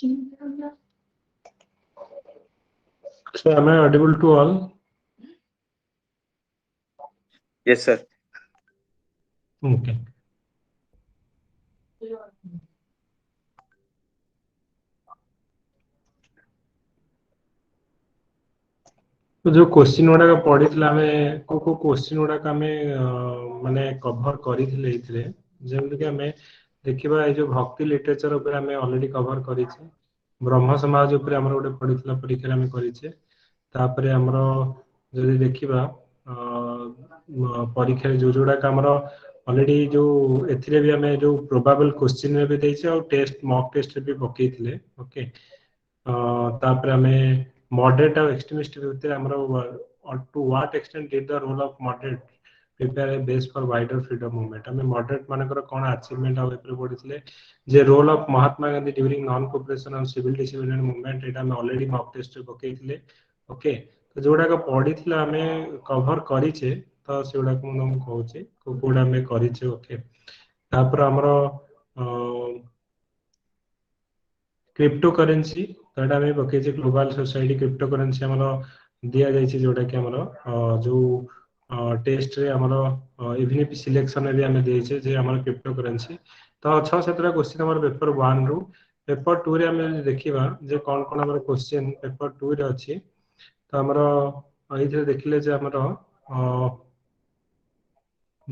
So am I audible to all? Yes, sir. Okay. तो जो question गुड़ा पढ़ी को क्वेश्चन गुड़ा माने कवर करिथिले इथले जेमति कि हमें देखिबा ए जो भक्ति लिटरेचर ऊपर हमें ऑलरेडी कवर करिছে ब्रह्म समाज ऊपर हमर गोटे पढ़ितला परीक्षा हमें करिছে तापरे हमरो जदि देखिबा परीक्षा जो जोडा हमर ऑलरेडी जो एथिरे भी हमें जो प्रोबेबल क्वेश्चन में भी देइছে और टेस्ट मॉक टेस्ट भी पकेइथिले ओके तापरे हमें moderate और extremist भितर हमरो to what extent did the role of moderate prepare a base for wider freedom movement हमें moderate मानकर कोन अचीवमेंट आ ऊपर पढितले जे role of Mahatma Gandhi during non cooperation और सिविल डिसोबीडिएंट मूवमेंट एटा हम ऑलरेडी मॉक टेस्ट पकेइथिले ओके तो जोडा को पढितला हमें कवर करिचे तो सेडा को हम कहूचे कोडा में करिचे ओके तापर हमरो क्रिप्टो करेंसी तडा में पके जे ग्लोबल सोसाइटी क्रिप्टो करेंसी हमरो दिया जाय छै जोडा के हमरो जो टेस्ट रे हमरो इवन पी सिलेक्शन में भी हमें दे छै जे हमरो क्रिप्टो करेंसी तो 6-7 क्वेश्चन हमरो पेपर 1 रु पेपर 2 रे हमें देखिबा जे कोन कोन हमरो क्वेश्चन पेपर 2 रे अछि तो हमरो एइथे देखिले जे हमरो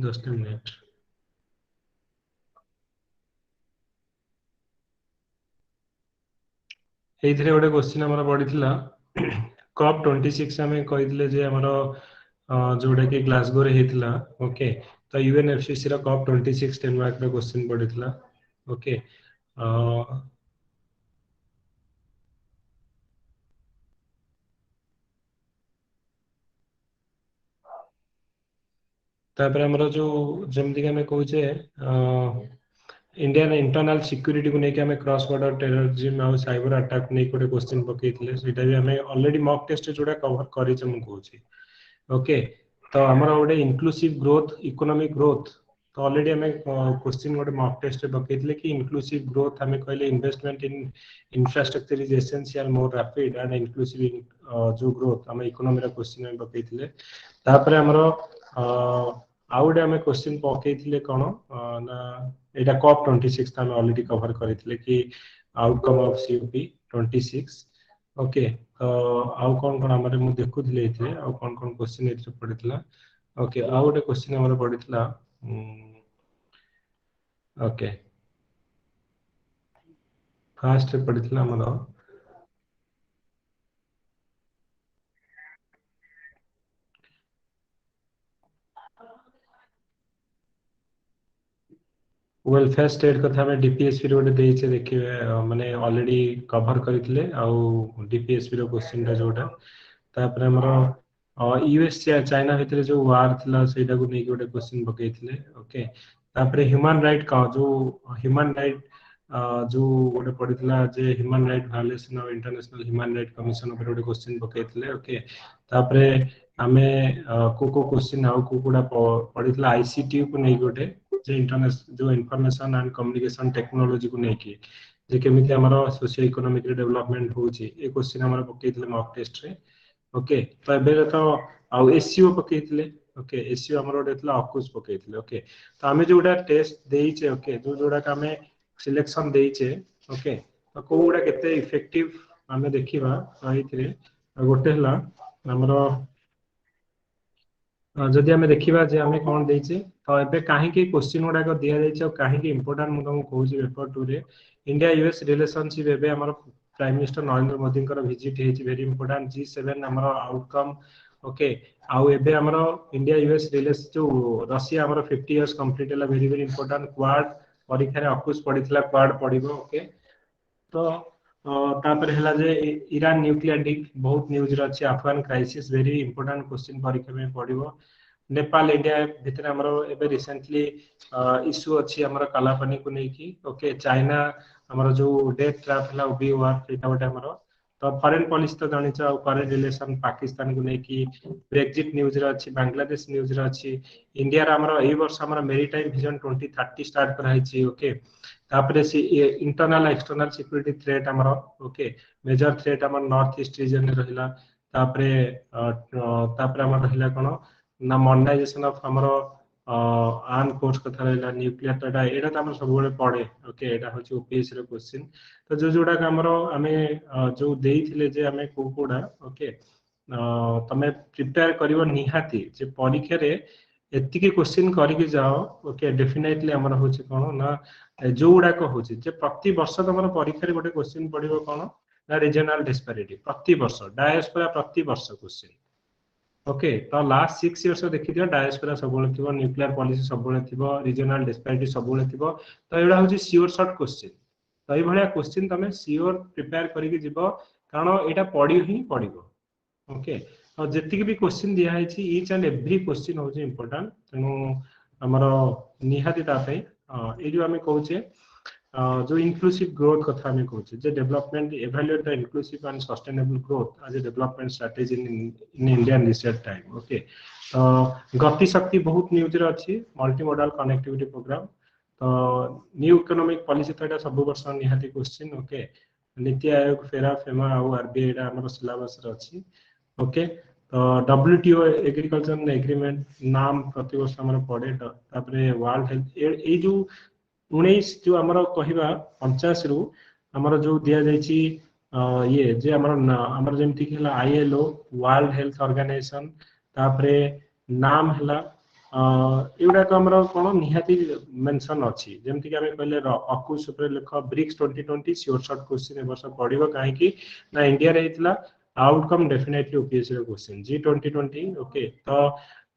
10 मिनट एइथरे गोटे क्वेश्चन हमरो पडितला कॉप 26 हमें कहितले जे हमरो जोडा कि ग्लासगो रे हेतला ओके तो यूएनएफसीसी रा कॉप 26 10 मार्क रा क्वेश्चन पडितला ओके तापर हमरो जो जेमति कि हमें कहूचे इंडियन इंटरनल सिक्योरिटी को लेके हमें क्रॉस बॉर्डर टेररिज्म और साइबर अटैक को लेके क्वेश्चन पकेइथिले सेटा भी हमें ऑलरेडी मॉक टेस्ट जोडा कवर करि छ मु कहूची ओके तो हमर गोटे इंक्लूसिव ग्रोथ इकोनॉमिक ग्रोथ तो ऑलरेडी हमें क्वेश्चन गोटे मॉक टेस्ट पकेइथिले कि इंक्लूसिव ग्रोथ हमें कहले investment in infrastructure is essential more rapid and inclusive जो ग्रोथ हमें इकोनॉमी रा क्वेश्चन में पकेइथिले तापरे हमरो आउट हमें क्वेश्चन पकेइथिले कोन ना एटा कॉप 26 था मैं ऑलरेडी कवर करिथिले कि आउटकम ऑफ सीओपी 26 ओके तो आउ कोन कोन हमरे मु देखुथिले इथे आउ कोन कोन क्वेश्चन इथे पडितला ओके आउ गोटे क्वेश्चन हमरे पडितला ओके फास्ट पडितला हमरो वेलफेयर स्टेट कथा में डीपीएसपी रो देइछे देखिए माने ऑलरेडी कवर करितले आउ डीपीएसपी रो क्वेश्चन टा जोटा तापर हमरो यूएस चाइना भितर जो वार थिला सेटा को नै गोटे क्वेश्चन पकेइथिले ओके तापर ह्यूमन राइट का जो ह्यूमन राइट जो गोटे पडितला जे human right violation of international human right commission ऊपर गोटे क्वेश्चन पकेइथिले ओके तापर हमें को क्वेश्चन आउ कोडा पडितला आईसीटी को नै गोटे जे इंटरनेट जो इंफॉर्मेशन एंड कम्युनिकेशन टेक्नोलॉजी को लेके जे केमिति हमरो सोशियो इकोनॉमिक डेवलपमेंट होची ए क्वेश्चन हमरो पकेइथिले मॉक टेस्ट रे ओके तो एबे तो आउ एससीओ पकेइथिले ओके एससीओ हमरो देतला ऑक्यूज पकेइथिले ओके तो हमें जोडा टेस्ट देइचे ओके जो जोडा का हमें सिलेक्शन देइचे ओके तो कोडा केते इफेक्टिव हमें देखिबा आइथरे गोटे हला हमरो जदि हमें देखिबा जे हमें कोन देइचे तो एबे काहे कि क्वेश्चन गुडा को दिया जाइछ और काहे कि इंपोर्टेंट मु तुमको कहूची पेपर 2 रे इंडिया यूएस रिलेशनशिप एबे हमर प्राइम मिनिस्टर नरेंद्र मोदी कर विजिट हेची वेरी इंपोर्टेंट जी7 हमर आउटकम ओके आउ एबे हमर इंडिया यूएस रिलेशन जो रशिया हमर 50 इयर्स कंप्लीट हला वेरी वेरी इंपोर्टेंट क्वाड परीक्षा रे अकुस पडितला क्वाड पडिबो ओके तो तापर हला जे ईरान न्यूक्लियर डील बहुत न्यूज रे अछि Afghan crisis very important question परीक्षा में पडिबो नेपाल इंडिया भितर हमरो एबे रिसेंटली इशू अछि हमरो कालापानी को नै की ओके चाइना हमरो जो डेथ ट्रैप हला ओबी वार एटा बटे हमरो तो फॉरेन पॉलिसी तो जानिछ करेंट रिलेशन पाकिस्तान को लेकी ब्रेक्जिट न्यूज रे अछि बांग्लादेश न्यूज रे अछि इंडिया रा हमर एई वर्ष हमर मेरीटाइम विजन 2030 स्टार्ट कराई छी ओके तापरे से इंटरनल एक्सटर्नल सिक्योरिटी थ्रेट हमर ओके मेजर थ्रेट हमर नॉर्थ ईस्ट रीजन रे रहिला तापरे तापरे हमर रहिला कोन ना मॉडर्नाइजेशन ऑफ हमर आर्म फोर्स कथा रहिला न्यूक्लियर तो एटा तो हमर सब बेले पड़े ओके एटा होची ओपीएससी रो क्वेश्चन तो जो जोडा हमर हमें जो देइथिले जे हमें कोकोडा ओके तमे प्रिपेयर करिवो निहाती जे परीक्षा रे एतिकी क्वेश्चन करिके जाओ ओके डेफिनेटली हमर होची कोन ना जो गुडा को होची जे प्रति वर्ष तमर परीक्षा रे गोटे क्वेश्चन पडिवो कोन ना रीजनल डिस्पैरिटी प्रति वर्ष डायस्पोरा प्रति वर्ष क्वेश्चन ओके तो लास्ट 6 इयर्स देखि दियो डायस्पोरा सब बेले थिबो न्यूक्लियर पॉलिसी सब बेले थिबो रीजनल डिस्पैरिटी सब बेले थिबो तो एडा होची श्योर शॉर्ट क्वेश्चन तो ये भलिया क्वेश्चन तमे श्योर प्रिपेयर करिके जिवो कारण एटा पडी ही पडिवो ओके और जेतिक भी क्वेश्चन दिया है ईच एंड एवरी क्वेश्चन होची इंपोर्टेंट तेनु हमरो निहाती ता पे ए जो हमें कहूचे जो इंक्लूसिव ग्रोथ कथा हमें कहूचे जे development evaluate the inclusive and sustainable growth as a development strategy in Indian research time okay Gati Shakti बहुत न्यूज रे अछि मल्टी मॉडल कनेक्टिविटी प्रोग्राम तो न्यू इकोनॉमिक पॉलिसी तो एटा सब वर्ष निहाती क्वेश्चन ओके नीति आयोग फेरा फेमा आ आरबीआई एटा हमर सिलेबस रे अछि ओके तो डब्ल्यूटीओ एग्रीकल्चर एग्रीमेंट नाम प्रति वर्ष हमर पड़े तापरे वर्ल्ड हेल्थ ए जो 19 जो हमर कहिबा 50 रु हमर जो दिया जायछि ये जे हमर जेमति कि आईएलओ वर्ल्ड हेल्थ ऑर्गेनाइजेशन तापरे नाम हला एउडा को हमर कोन निहाती मेंशन अछि जेमति कि हमें कहले अकुस ऊपर लेख ब्रिक्स 2020 श्योर शॉर्ट क्वेश्चन ए वर्ष पडिबो काहे कि ना इंडिया रे हितला आउटकम डेफिनेटली ओपीएससी रो क्वेश्चन जी 2020 ओके तो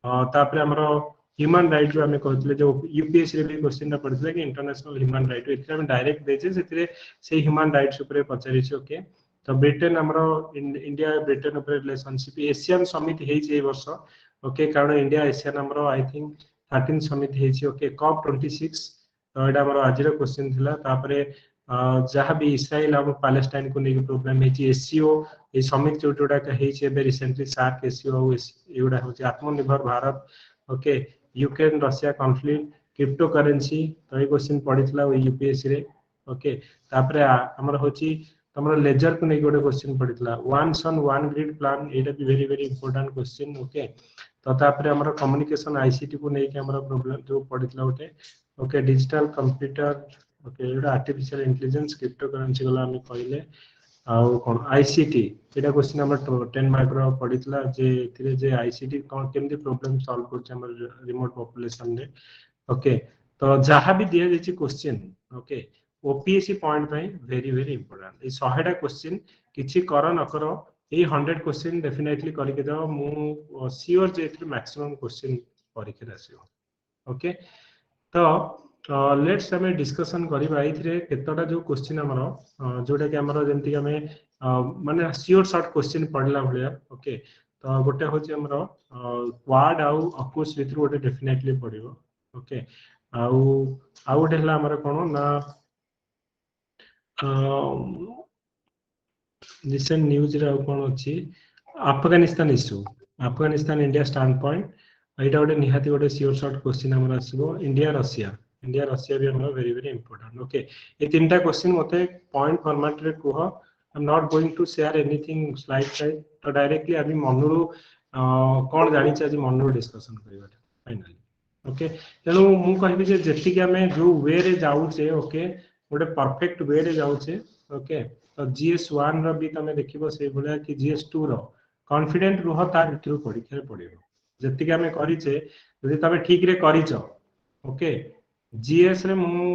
तापरे हमरो ह्यूमन राइट जो हमें कहथिले जो यूपीएससी रे भी क्वेश्चन पड़थिले कि इंटरनेशनल ह्यूमन राइट एथि हम डायरेक्ट देछे सेतिरे से ह्यूमन राइट्स ऊपर पचारि छै ओके तो ब्रिटेन हमरो इंडिया ब्रिटेन ऊपर रिलेशनशिप एशियन समिट हेइ छै वर्ष ओके कारण इंडिया एशियन हमरो आई थिंक 13 समिट हेइ छै ओके कॉप 26 तो एटा हमरो आजिरो क्वेश्चन थिला तापरे जहाँ भी इस्राइल और पैलेस्टाइन को लेके प्रॉब्लम है एससीओ ये समिट जो जोड़ा है रिसेंटली सार्क एससीओ एगुड़ा होची आत्मनिर्भर Bharat okay Ukraine Russia conflict crypto currency तो ये क्वेश्चन पड़ीथला यूपीएससी रे ओके तापरे हमर होची तमरो लेजर को लेके गोटे question पड़ीथला one sun one grid plan एटा भी very very important question okay तो तापरे हमर कम्युनिकेशन आईसीटी को लेके हमर प्रॉब्लम जो पड़ीथला गोटे ओके डिजिटल कंप्यूटर ओके एटा आर्टिफिशियल इंटेलिजेंस क्रिप्टो करेंसी गला हम कहले आउ कोन आईसीटी एटा क्वेश्चन हमर 10 मार्क रो पड़ीथला जे एथिरे जे आईसीटी कोन केमदी प्रॉब्लम सॉल्व करछ हमर रिमोट पॉपुलेशन रे ओके तो जहाँ भी दिया जायछि क्वेश्चन ओके ओपीएससी पॉइंट पे वेरी वेरी इंपोर्टेंट ए 100 टा क्वेश्चन किछि कर न करो ए 100 क्वेश्चन डेफिनेटली करके जाओ मु श्योर जे एथिरे मैक्सिमम क्वेश्चन परीक्षा आसीओ ओके तो लेट्स हमें डिस्कशन करिबा एथिरे केतटा जो क्वेश्चन हमरो जोटा कि हमरो जेंति हमें माने श्योर शॉर्ट क्वेश्चन पढ़ला भलिया ओके तो गोटे होची हमरो क्वाड आउ अकुस भितर गोटे डेफिनेटली पड़िबो ओके आउ आउ गोटे हला हमरो कोन ना रिसेंट न्यूज रे कोन अछि Afghanistan issue Afghanistan India stand point एटा गोटे निहाती गोटे श्योर शॉर्ट क्वेश्चन हमरो आसीबो इंडिया रशिया भी हमरो वेरी वेरी इंपोर्टेंट ओके ये तीनटा क्वेश्चन मते पॉइंट फॉर्मेट रे कुहो I am not going to share anything slide side तो डायरेक्टली अभी मनरू कोन जानि छै आज मनरू डिस्कशन करिबा फाइनली ओके तेनु मु कहबी जे जेति कि हमें जो वे रे जाउ छे ओके गोटे परफेक्ट वे रे जाउ छे ओके तो जीएस1 रो भी तमे देखिबो से बोला कि जीएस2 रो कॉन्फिडेंट रुह तार भितर परीक्षा पड़िबो जेति कि हमें करि छे यदि तमे ठीक रे करि छ ओके जीएस रे मु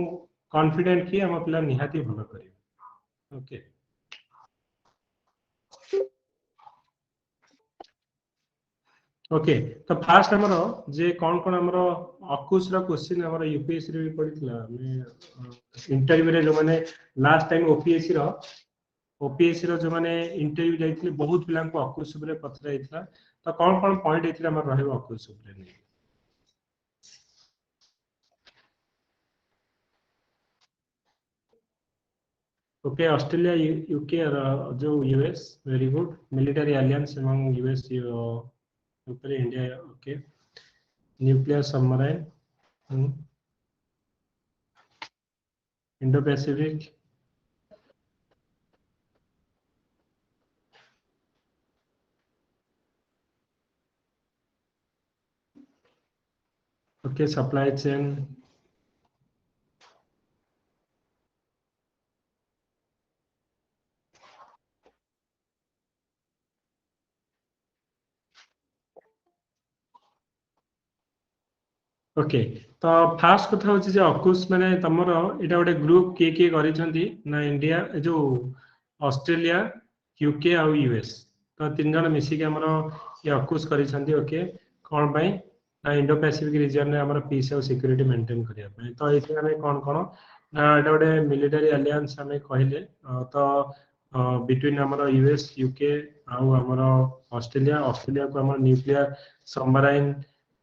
कॉन्फिडेंट कि हम पिला निहाती भलो करियो ओके ओके तो फास्ट हमरो जे कोन कोन हमरो अकुस रो क्वेश्चन हमरो यूपीएससी रे भी पड़ितला मैं इंटरव्यू रे जो माने लास्ट टाइम ओपीएससी रो जो माने इंटरव्यू जाइथिले बहुत पिला को अकुस रे पथरा हितला तो कोन कोन पॉइंट हितला हमर रहबो अकुस रे नै ओके ऑस्ट्रेलिया यूके और जो US very good military alliance among US ऊपर India okay nuclear submarine Indo Pacific okay supply chain okay तो फास्ट कथा होची जे अकुश माने तमरो एटा गोटे ग्रुप के करिसंती ना इंडिया जो ऑस्ट्रेलिया यूके आ यूएस तो तीन जन मिसी के हमरो ये अकुश करिसंती ओके कोन पई ना इंडो पैसिफिक रीजन रे हमरो पीस और सिक्योरिटी मेंटेन करिया पई तो एथे हमें कोन कोन ना एटा गोटे मिलिटरी अलायंस हमें कहले तो बिटवीन हमरो यूएस यूके आ हमरो ऑस्ट्रेलिया ऑस्ट्रेलिया को हमरो न्यूक्लियर सबमराइन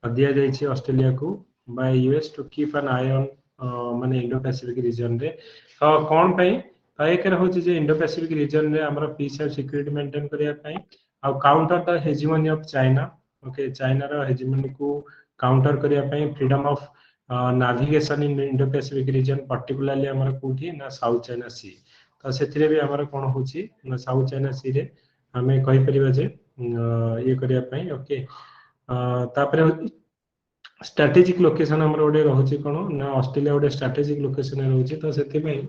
दिया जाइए ऑस्ट्रेलिया को by US to keep an eye on माने इंडो पैसिफिक रीजन रे कौन पई एक होची जे इंडो पैसिफिक रीजन रे हमर पीस एंड सिक्योरिटी मेंटेन करिया पई आ counter the hegemony of China okay China रो हेजिमनी को काउंटर करिया पई freedom of navigation in Indo Pacific region particularly हमर कोठी ना साउथ चाइना सी तो सेथिरे भी हमर कोन होची ना साउथ चाइना सी रे हमें कहि परिबा जे ये करिया पई ओके तापर स्ट्रैटेजिक लोकेशन हमर ओडे रहउची कोन ना ऑस्ट्रेलिया ओडे स्ट्रैटेजिक लोकेशन रहउची तो सेति में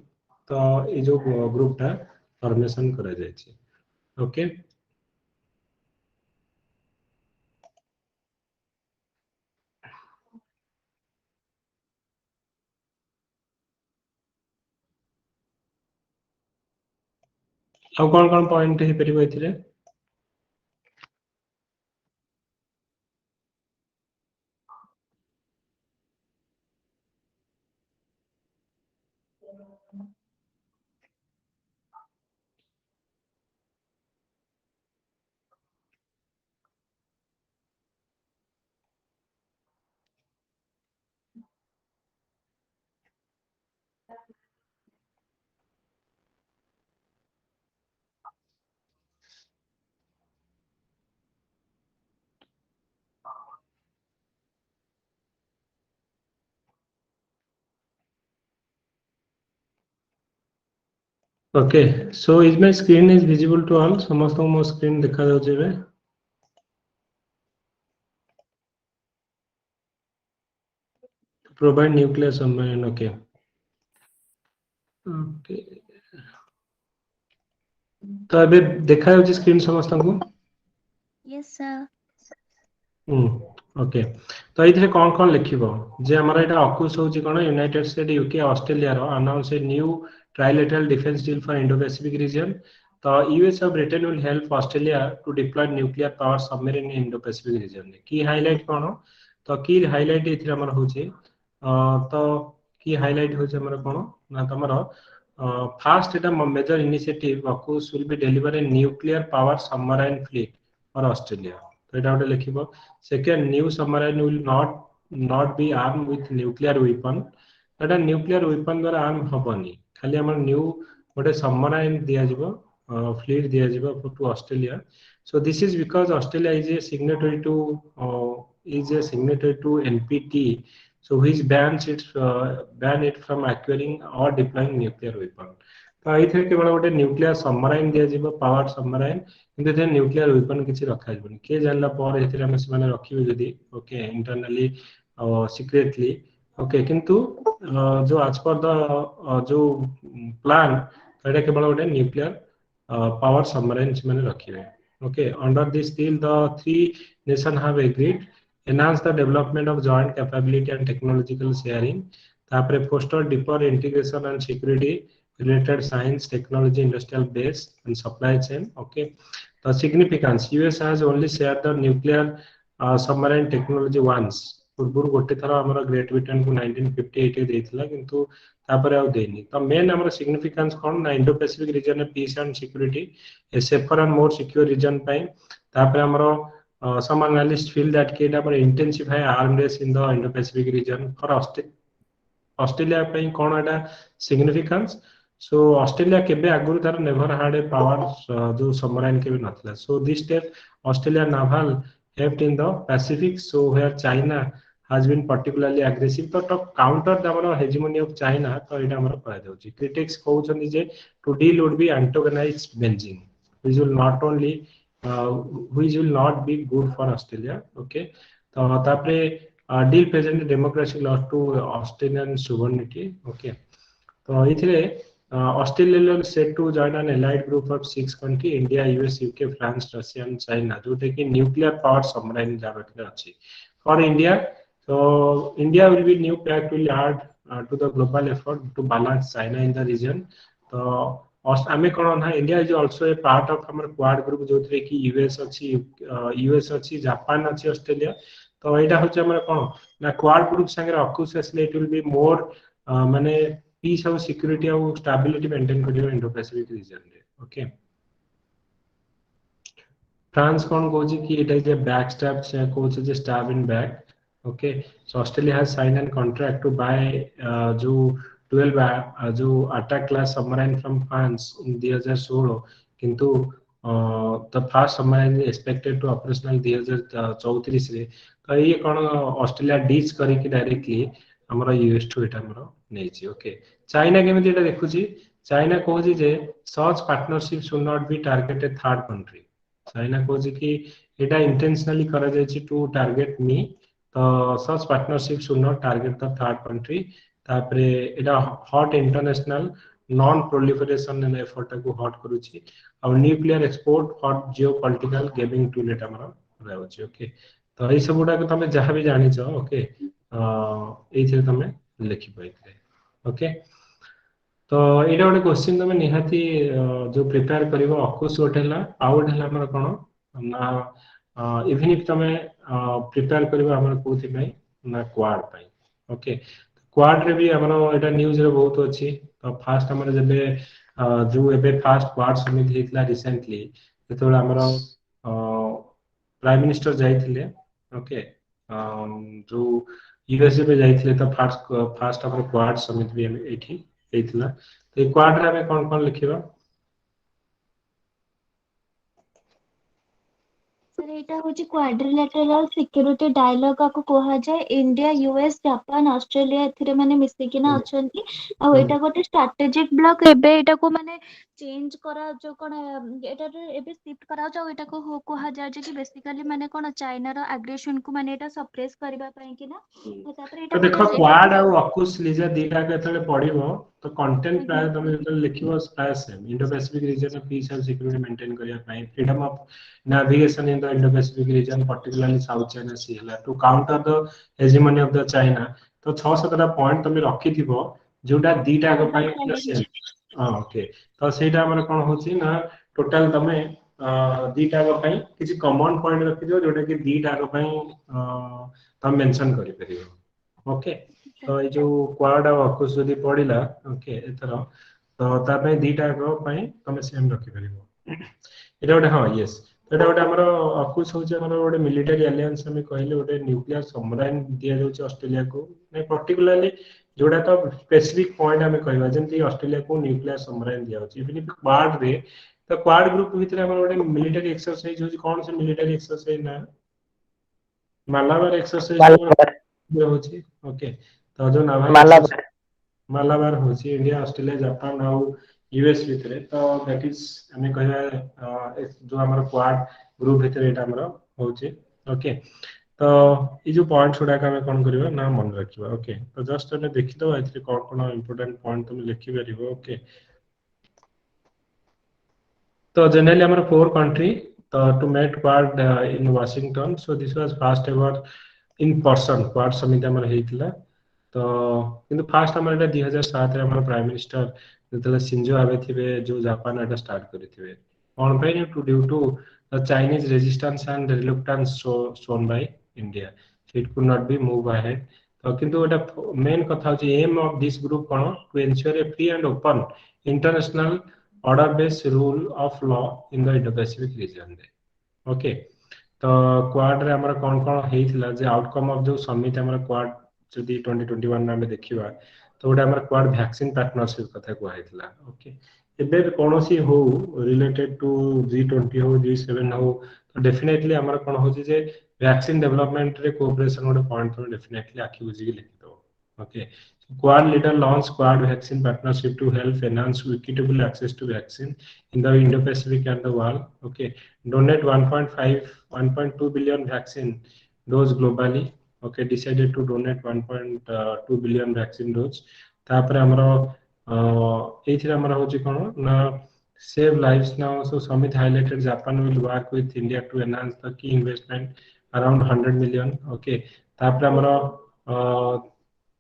तो ए जो ग्रुप टा फॉर्मेशन करा जाय छी ओके आ कोन पॉइंट हे परिबो एथिरे okay so is my screen is visible to all समस्त मो स्क्रीन देखा जाउ जेबे provide nuclear submarine okay okay तो अबे देखा जाउ स्क्रीन समस्त को Yes, sir. ओके तो इथे कौन लिखिबो जे हमारा एटा अकुश होची कोन यूनाइटेड स्टेट यूके ऑस्ट्रेलिया रो announce a new trilateral defence deal for Indo Pacific region तो यूएस और Britain will help Australia to deploy nuclear power submarine in Indo Pacific region की हाइलाइट कोन तो की हाइलाइट इथे हमर होची तो की हाइलाइट होची हमर कोन ना तमरो फास्ट एटा major initiative AUKUS will be deliver a nuclear power submarine fleet for Australia तो एटा गोटे लिखिबो second new submarine will not be arm with nuclear weapon एटा न्यूक्लियर वेपन द्वारा आर्म हबनी खाली हमर न्यू गोटे सबमरीन दिया जिवो फ्लीट दिया जिवो to Australia so this is because Australia is a signatory to NPT so which ban it from acquiring or deploying nuclear weapon तो एथे केवल गोटे न्यूक्लियर सबमरीन दिया जिवो पावर सबमरीन किंतु एथे न्यूक्लियर वेपन किछि रखा जिवनी के जानला पर एथे हम से माने रखिबे जदी ओके इंटरनली सीक्रेटली ओके किंतु जो आज पर द जो प्लान एटा केवल गोटे न्यूक्लियर power submarine ସେମାନେ ରଖିବେ okay under this deal the three nations have agreed enhance the development of joint capability and technological sharing तापरे foster deeper integration and security related science technology industrial base and supply chain okay the significance US has only shared the nuclear submarine technology once पूर्व गोटे थर हमर great Britain को 1958 देइथिला किंतु तापर आउ देनी तो मेन हमर सिग्निफिकेंस कोन ना इंडो पैसिफिक रीजन में peace and security a safer and more secure region पई तापर हमर सम एनालिस्ट फील दैट के हमर intensify arm race in the Indo Pacific region for Australia पई कोन एटा सिग्निफिकेंस सो ऑस्ट्रेलिया केबे आगुरु तार नेवर हैड ए पावर जो सबमराइन केबे नथला सो दिस स्टेप ऑस्ट्रेलिया नाval helped in the Pacific so where China has been particularly aggressive to counter the hegemony of China तो एटा हमर करा जाउची critics कहउछन J to deal would be antagonize Beijing which will not only uh, which will not be good for Australia okay तो तापरे deal present democracy lost to Australian sovereignty okay तो इथिरे Australia set to join an allied group of 6 countries India US UK France Russia and China Jote कि nuclear power submarine जाबे अछि for India so India will be new pact will add to the global effort to balance China in the region तो आमे कोन ना India is also a part of our quad group जोथे कि US अछि US अछि Japan अछि Australia तो एटा होछ हमर कोन ना क्वाड ग्रुप संगे अकुस असले इट विल बी मोर माने पीस और सिक्योरिटी और स्टेबिलिटी मेंटेन करियो इंडो पैसिफिक रीजन रे ओके फ्रांस कौन कोची कि it is a back stab से कोच जे stab in back okay so Australia has sign an contract to buy जो 12 जो attack class submarine from France in 2016 किंतु the first submarine is expected to operational 2034 रे तो ये कोन ऑस्ट्रेलिया डीच करी कि डायरेक्टली हमर यूएस टू एटा हमर नेछि ओके चाइना केमिति एटा देखुची चाइना कहूची जे such partnership should not be targeted third country China कहूची कि एटा इंटेंशनली करा जायछि टू टारगेट मी तो such partnership should not target the third country तापरे एटा hurt international non proliferation an effort को हॉट करूची और nuclear export hurt geopolitical gaming tool एटा हमर रहउची ओके तो ए सब गुडा को तमे जहां भी जानि छ ओके एथिरे तमे लिखि पाइथे ओके तो एटा गोटे क्वेश्चन तमे निहाती जो प्रिपेयर करिवो अकुस गोटेला आउ गोटेला हमर कोन ना इवन इफ तमे प्रिपेयर करिवो हमर कोथि पई ना क्वाड पई ओके क्वाड रे भी हमर एटा न्यूज रे बहुत अछि तो फास्ट हमर जबे जो एबे फास्ट क्वाड समिट हेतला रिसेंटली जेतोला हमर प्राइम मिनिस्टर जाइथिले ओके जो यूएसए पे जाइथिले तो फास्ट फास्ट हमर क्वाड समिट भी एठी हेतला तो क्वाड रे हमें कौन कौन लिखिबा सर एटा होची क्वाड्रिलेटरल सिक्योरिटी डायलॉग को कहा जाए इंडिया यूएस जापान ऑस्ट्रेलिया एथिरे माने मिसे कि ना अछंती आ एटा गोटे स्ट्रेटेजिक ब्लॉक एबे एटा को माने चेंज करा जो कोन एटा एबे शिफ्ट करा जो एटा को कहा जाए जे कि बेसिकली माने कोन चाइना रो एग्रेशन को माने एटा सप्रेस करबा पई कि ना तापर एटा तो देखो गोटे क्वाड और अकुस लीजा दीटा केतले पढिबो तो कंटेंट आज्ञा प्राय तमे जेतले लिखिबो प्राय same Indo Pacific reason of peace and security maintain करिया पई freedom of navigation in the Indo-Pacific region, particularly South China Sea, to counter the hegemony of the China. तो 6-7 पॉइंट तमे रखी थिबो जोटा दीटा को पाई सेम हां ओके तो सेटा हमर कोन होची ना टोटल तमे दीटा को पाई किछि कॉमन पॉइंट रखि दियो जोटा कि दीटा को पाई तम मेंशन करि परिबो ओके तो ए जो क्वाड और अकुस जदी पडिला ओके एथरो तो ता पे दीटा को पाई तमे सेम रखि परिबो एटा गोटे हां यस एटा गोटे हमर अकुस होचे हमर गोटे मिलिटरी अलायंस हम कहले गोटे न्यूक्लियर सबमराइन दिया जाउचे ऑस्ट्रेलिया को नै पर्टिकुलरली जोड़ा तो स्पेसिफिक पॉइंट हम कहबा जेंति ऑस्ट्रेलिया को न्यूक्लियर सबमराइन दिया जाउचे इवन क्वाड रे तो क्वाड ग्रुप भितर हमर गोटे मिलिटरी एक्सरसाइज होची कोन से मिलिटरी एक्सरसाइज ना मालाबार एक्सरसाइज होची ओके तो जो नावल एक्सरसाइज मालाबार होची इंडिया ऑस्ट्रेलिया जापान और यूएस भितर तो दैट इज हमें कहबा जो हमर क्वाड ग्रुप भितर एटा हमर होची ओके तो ये जो पॉइंट्स गुडा का हमें कोन करबा ना मन रखिबा ओके तो जस्ट हमें देखि दो एथि कोन कोन इंपोर्टेंट पॉइंट तुम लिखि परिबो ओके तो जनरली हमारे four country to meet Quad in Washington. So this was first ever in person Quad summit हमर हेतिला तो किंतु फास्ट हमर एटा 2007 रे हमर प्राइम मिनिस्टर जेतले शिंजो आबे थिबे जो जापान एटा स्टार्ट करिथिबे on buy to due to the Chinese resistance and reluctance shown by India so it could not be move ahead तो किंतु एटा मेन कथा होची एम ऑफ दिस ग्रुप कोन to ensure a free and open international order based rule of law in the Indo-Pacific region okay तो Quad रे हमर कोन कोन हेइथिला जे आउटकम ऑफ जो समिट हमर क्वाड जदी 2021 में देखिबा तो गोटे आम क्वाड वैक्सीन पार्टनरशिप कथा कहला ओके एबे कौन सी हो रिलेटेड टू G20 हो G7 हो तो डेफिनेटली आमर कौन हो जे वैक्सीन डेवलपमेंट रे कोऑपरेशन गोटे पॉइंट तो डेफिनेटली आखि बुझी लिखि दो okay Quad leader launched Quad vaccine partnership to help enhance equitable access to vaccine in the Indo-Pacific and the world. Okay, donate 1.5, 1.2 billion vaccine dose globally. Okay, decided to donate 1.2 billion vaccine dose. तापर हमरो एथिरे हमरो होची कोन ना save lives now. So Summit highlighted Japan will work with India to enhance the key investment around 100 million. Okay, तापर हमरो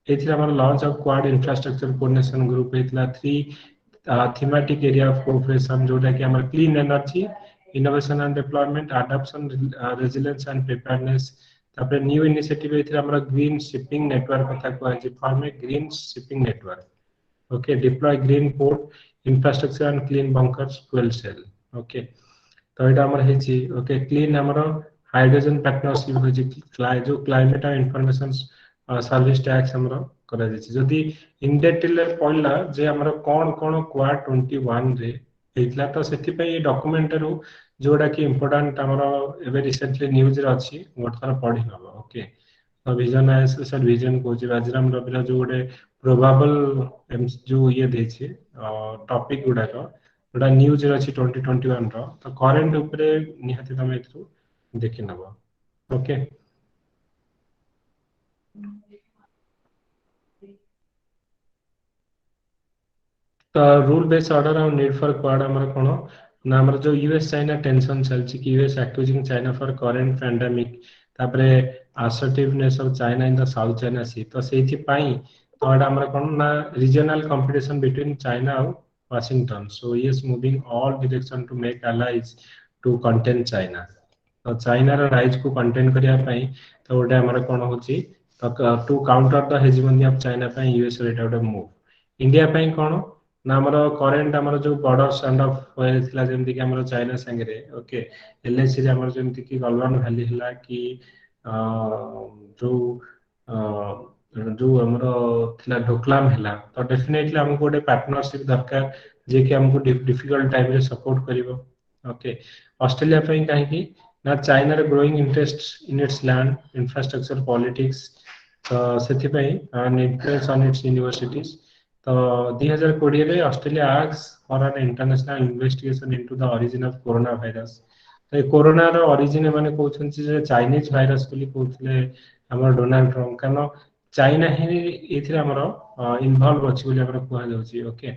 एथिरे हमरो launch of Quad infrastructure coordination group हेतला 3 thematic area of cooperation जोटा कि हमर clean energy innovation and deployment adoption resilience and preparedness तापर new initiative एथिरे हमरो green shipping network कथा कहै छै form green shipping network okay deploy green port infrastructure and clean bunkers fuel cell okay तो এটা हमर हे छी ओके क्लीन हमर हाइड्रोजन पार्टनरशिप हो छी जो climate and information service tax हमर करा जाय छी जदी इनडेटेल पडला जे हमर कोन कोन क्वाड 21 रे हेतला तो सेति पे डॉक्यूमेंट रो जोडा कि इंपोर्टेंट हमर एबे रिसेंटली न्यूज रे अछि गोट थर पढि हबो okay vision S sir vision को जे राजराम रविरा जो गोटे प्रोबेबल जो ये दे छी टॉपिक गुडा को गोटा न्यूज रे अछि 2021 रो तो करंट ऊपर निहाती तमे एथु देखि नबो ओके तो रूल बेस्ड ऑर्डर और नीड फॉर क्वाड हमर कोन ना हमर जो यूएस चाइना टेंशन चल छी कि US accusing China for current pandemic तापरे assertiveness of China in the South China Sea तो सेथि पाई तो एटा हमर कोन ना रीजनल कंपटीशन बिटवीन चाइना और Washington so US moving all direction to make allies to contain China तो चाइना रो राइज को कंटेन करिया पाई तो ओटा हमर कोन होची तो to counter the hegemony of China पाई US rate out move India पाई कोन ना हमर करंट हमर जो बॉर्डर स्टैंड ऑफ होइथिला जेमति कि हमर चाइना संगे रे ओके एलएसी रे हमर जेमति कि गलवान वैली हिला कि जो जो हमर थिला ढोकलाम हिला तो डेफिनेटली हमको गोटे पार्टनरशिप दरकार जे कि हमको डिफिकल्ट टाइम रे सपोर्ट करिवो ओके ऑस्ट्रेलिया पे काहे कि ना चाइना रे growing interest in its land infrastructure politics तो सेथि पे and influence on it's universities तो 2020 रे Australia asks for an international investigation into the origin of corona virus तो कोरोना रो ओरिजिन माने कहउछन जे चाइनीज वायरस बोली कहउतले हमर डोनाल्ड ट्रम्प कानो चाइना ही एथिरे हमर इन्वॉल्व अछि बोली हमर कहआ जाउची ओके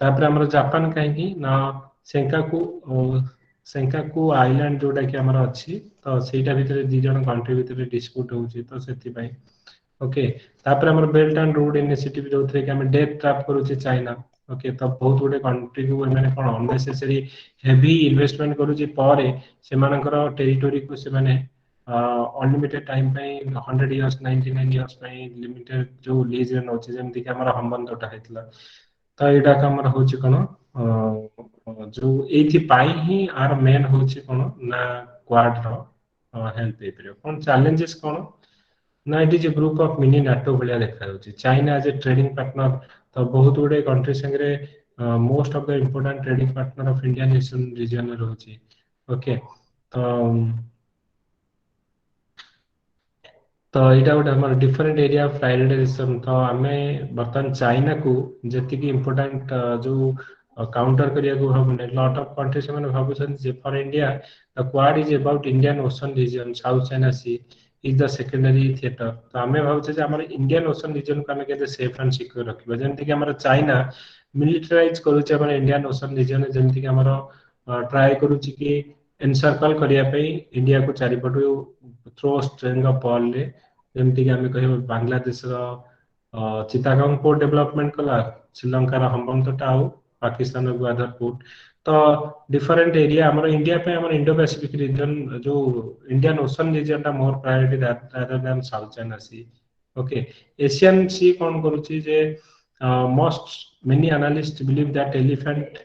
तापर हमर जापान काहे कि ना सेंकाकू आइलैंड जोटा कि हमर अछि तो सेटा भितरे दि जण कंट्री भितरे डिस्प्यूट होउची तो सेति पई ओके तापर हमर बेल्ट एंड रोड इनिशिएटिव जो थे कि हम डेट ट्रैप करू छी चाइना ओके तो बहुत गुडे कंट्री को माने कोन अननेसेसरी हेवी इन्वेस्टमेंट करू छी पारे से मानकर टेरिटरी को से माने अनलिमिटेड टाइम पे 100 इयर्स 99 इयर्स पे लिमिटेड जो लीज रे नोची जेमति कि हमर हमबंधटा हेतला तो एटा का हमर होची कोन जो एथि पाई ही आर मेन होची कोन ना क्वाड रो हेल्प पे परियो कोन चैलेंजेस कोन ना it is a group of mini NATO भलिया देखा जाउची China as a trading partner तो बहुत गुडे कंट्री संगे most of the important trading partner of Indian nation region रे होची ओके तो तो एटा गोटे हमर डिफरेंट एरिया ऑफ प्रायोरिटाइजेशन तो आमे बर्तन चाइना को जति की इंपोर्टेंट जो काउंटर करिया को भाबने लॉट ऑफ कंट्रीज माने भाबुछन जे for India the Quad is about Indian Ocean region South China Sea is the secondary theatre तो आमे भाबुछे जे हमर इंडियन ओशन रीजन को आमे केते सेफ एंड सिक्योर रखिबा जेमति कि हमर चाइना मिलिटराइज करूचे हमर इंडियन ओशन रीजन जेमति कि हमर ट्राई करूची कि एनसर्कल करिया पे इंडिया को चारिपटु थ्रो स्ट्रिंग ऑफ बॉल ले जेमति कि आमे कहिबा बांग्लादेश रो चिटागंग पोर्ट डेवलपमेंट कला श्रीलंका रो हम्बंतोटा आउ पाकिस्तान रो ग्वादर पोर्ट तो डिफरेंट एरिया हमर इंडिया पे हमर इंडो पैसिफिक रीजन जो इंडियन ओशन रीजन ता more priority rather than South China Sea okay Asian sea कोन करूची जे most many analysts believe that elephant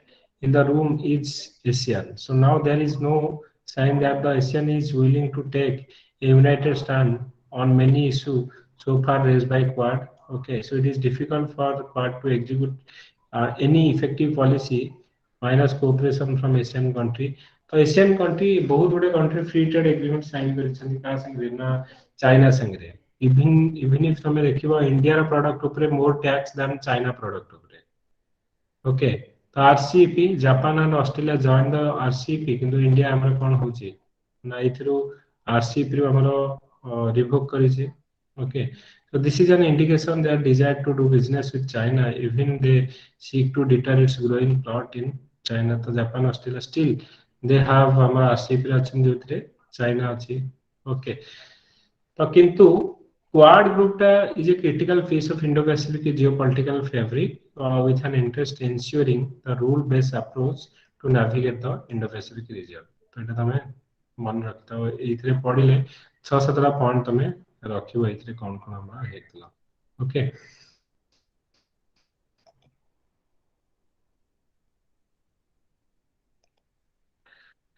in the room is Asian. So now there is no sign that the Asian is willing to take a united stand on many issues so far raised by Quad. Okay, so it is difficult for Quad to execute any effective policy minus cooperation from Asian country. तो Asian country बहुत गुड़े country free trade agreement sign करिसथि का संगे ना China संगे even if तमे देखिबो India रा प्रोडक्ट ऊपर more tax than China product ऊपर ओके तो RCEP Japan and Australia join the RCEP किंतु इंडिया हमर कोन होची ना इथरो आरसीईपी रो हमर रिवोक करिছে okay so this is an indication they are desired to do business with china even they seek to deter its growing plot in china तो Japan Australia still they have हमर RCEP अछन जोथरे China अछि okay तो किंतु Quad group टा is a critical piece of Indo Pacific geopolitical fabric with an interest ensuring the rule based approach to navigate the indo pacific region तो एटा तमे मन रखता एइथरे पढिले 6-7 पॉइंट तमे रखिबो एइथरे कोन कोन हमरा हेतला ओके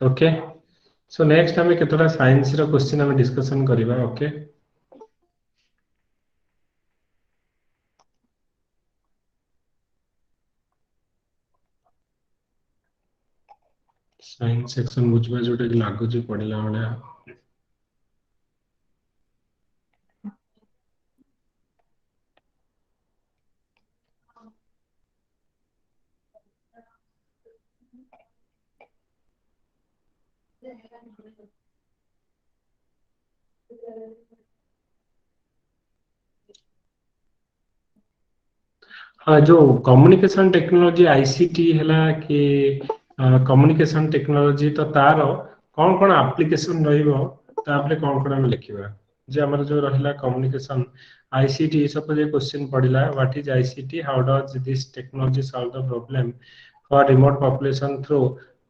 ओके सो नेक्स्ट हमें केतोटा साइंस रो question हमें discussion करिबा okay science section बुझबा जोटा कि लागु जे पढिला वाला हाँ जो कम्युनिकेशन टेक्नोलॉजी आईसीटी हैला कि कम्युनिकेशन टेक्नोलॉजी तो तार कौन कौन एप्लीकेशन रहिबो तापरे कौन कौन हम लिखिबा जे हमर जो रहिला communication ICT suppose a question पडिला what is ICT how does this technology solve the problem for remote population through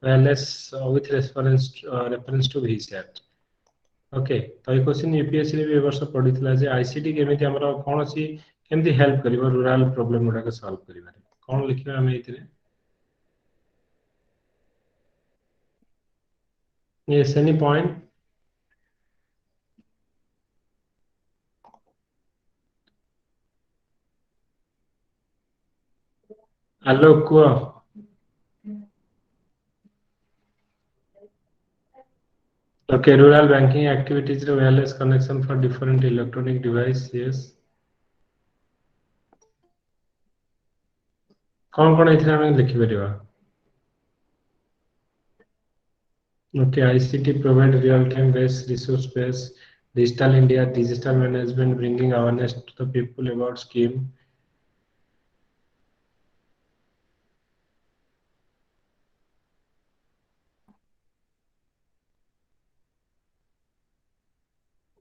wireless with reference to VSAT okay तो ये क्वेश्चन यूपीएससी रे भी वर्ष पडितला जे आईसीटी केमिति हमर कोन सी केमिति हेल्प करिवो रूरल प्रॉब्लम गुडा के सॉल्व करिबारे कोन लिखिबा हम एथिरे yes any point आलोक को okay rural banking activities रे wireless connection for different electronic device yes कोन कोन एथिरे हम लिखि परिबा okay ICT provide real time based resource base digital india digital management bringing awareness to the people about scheme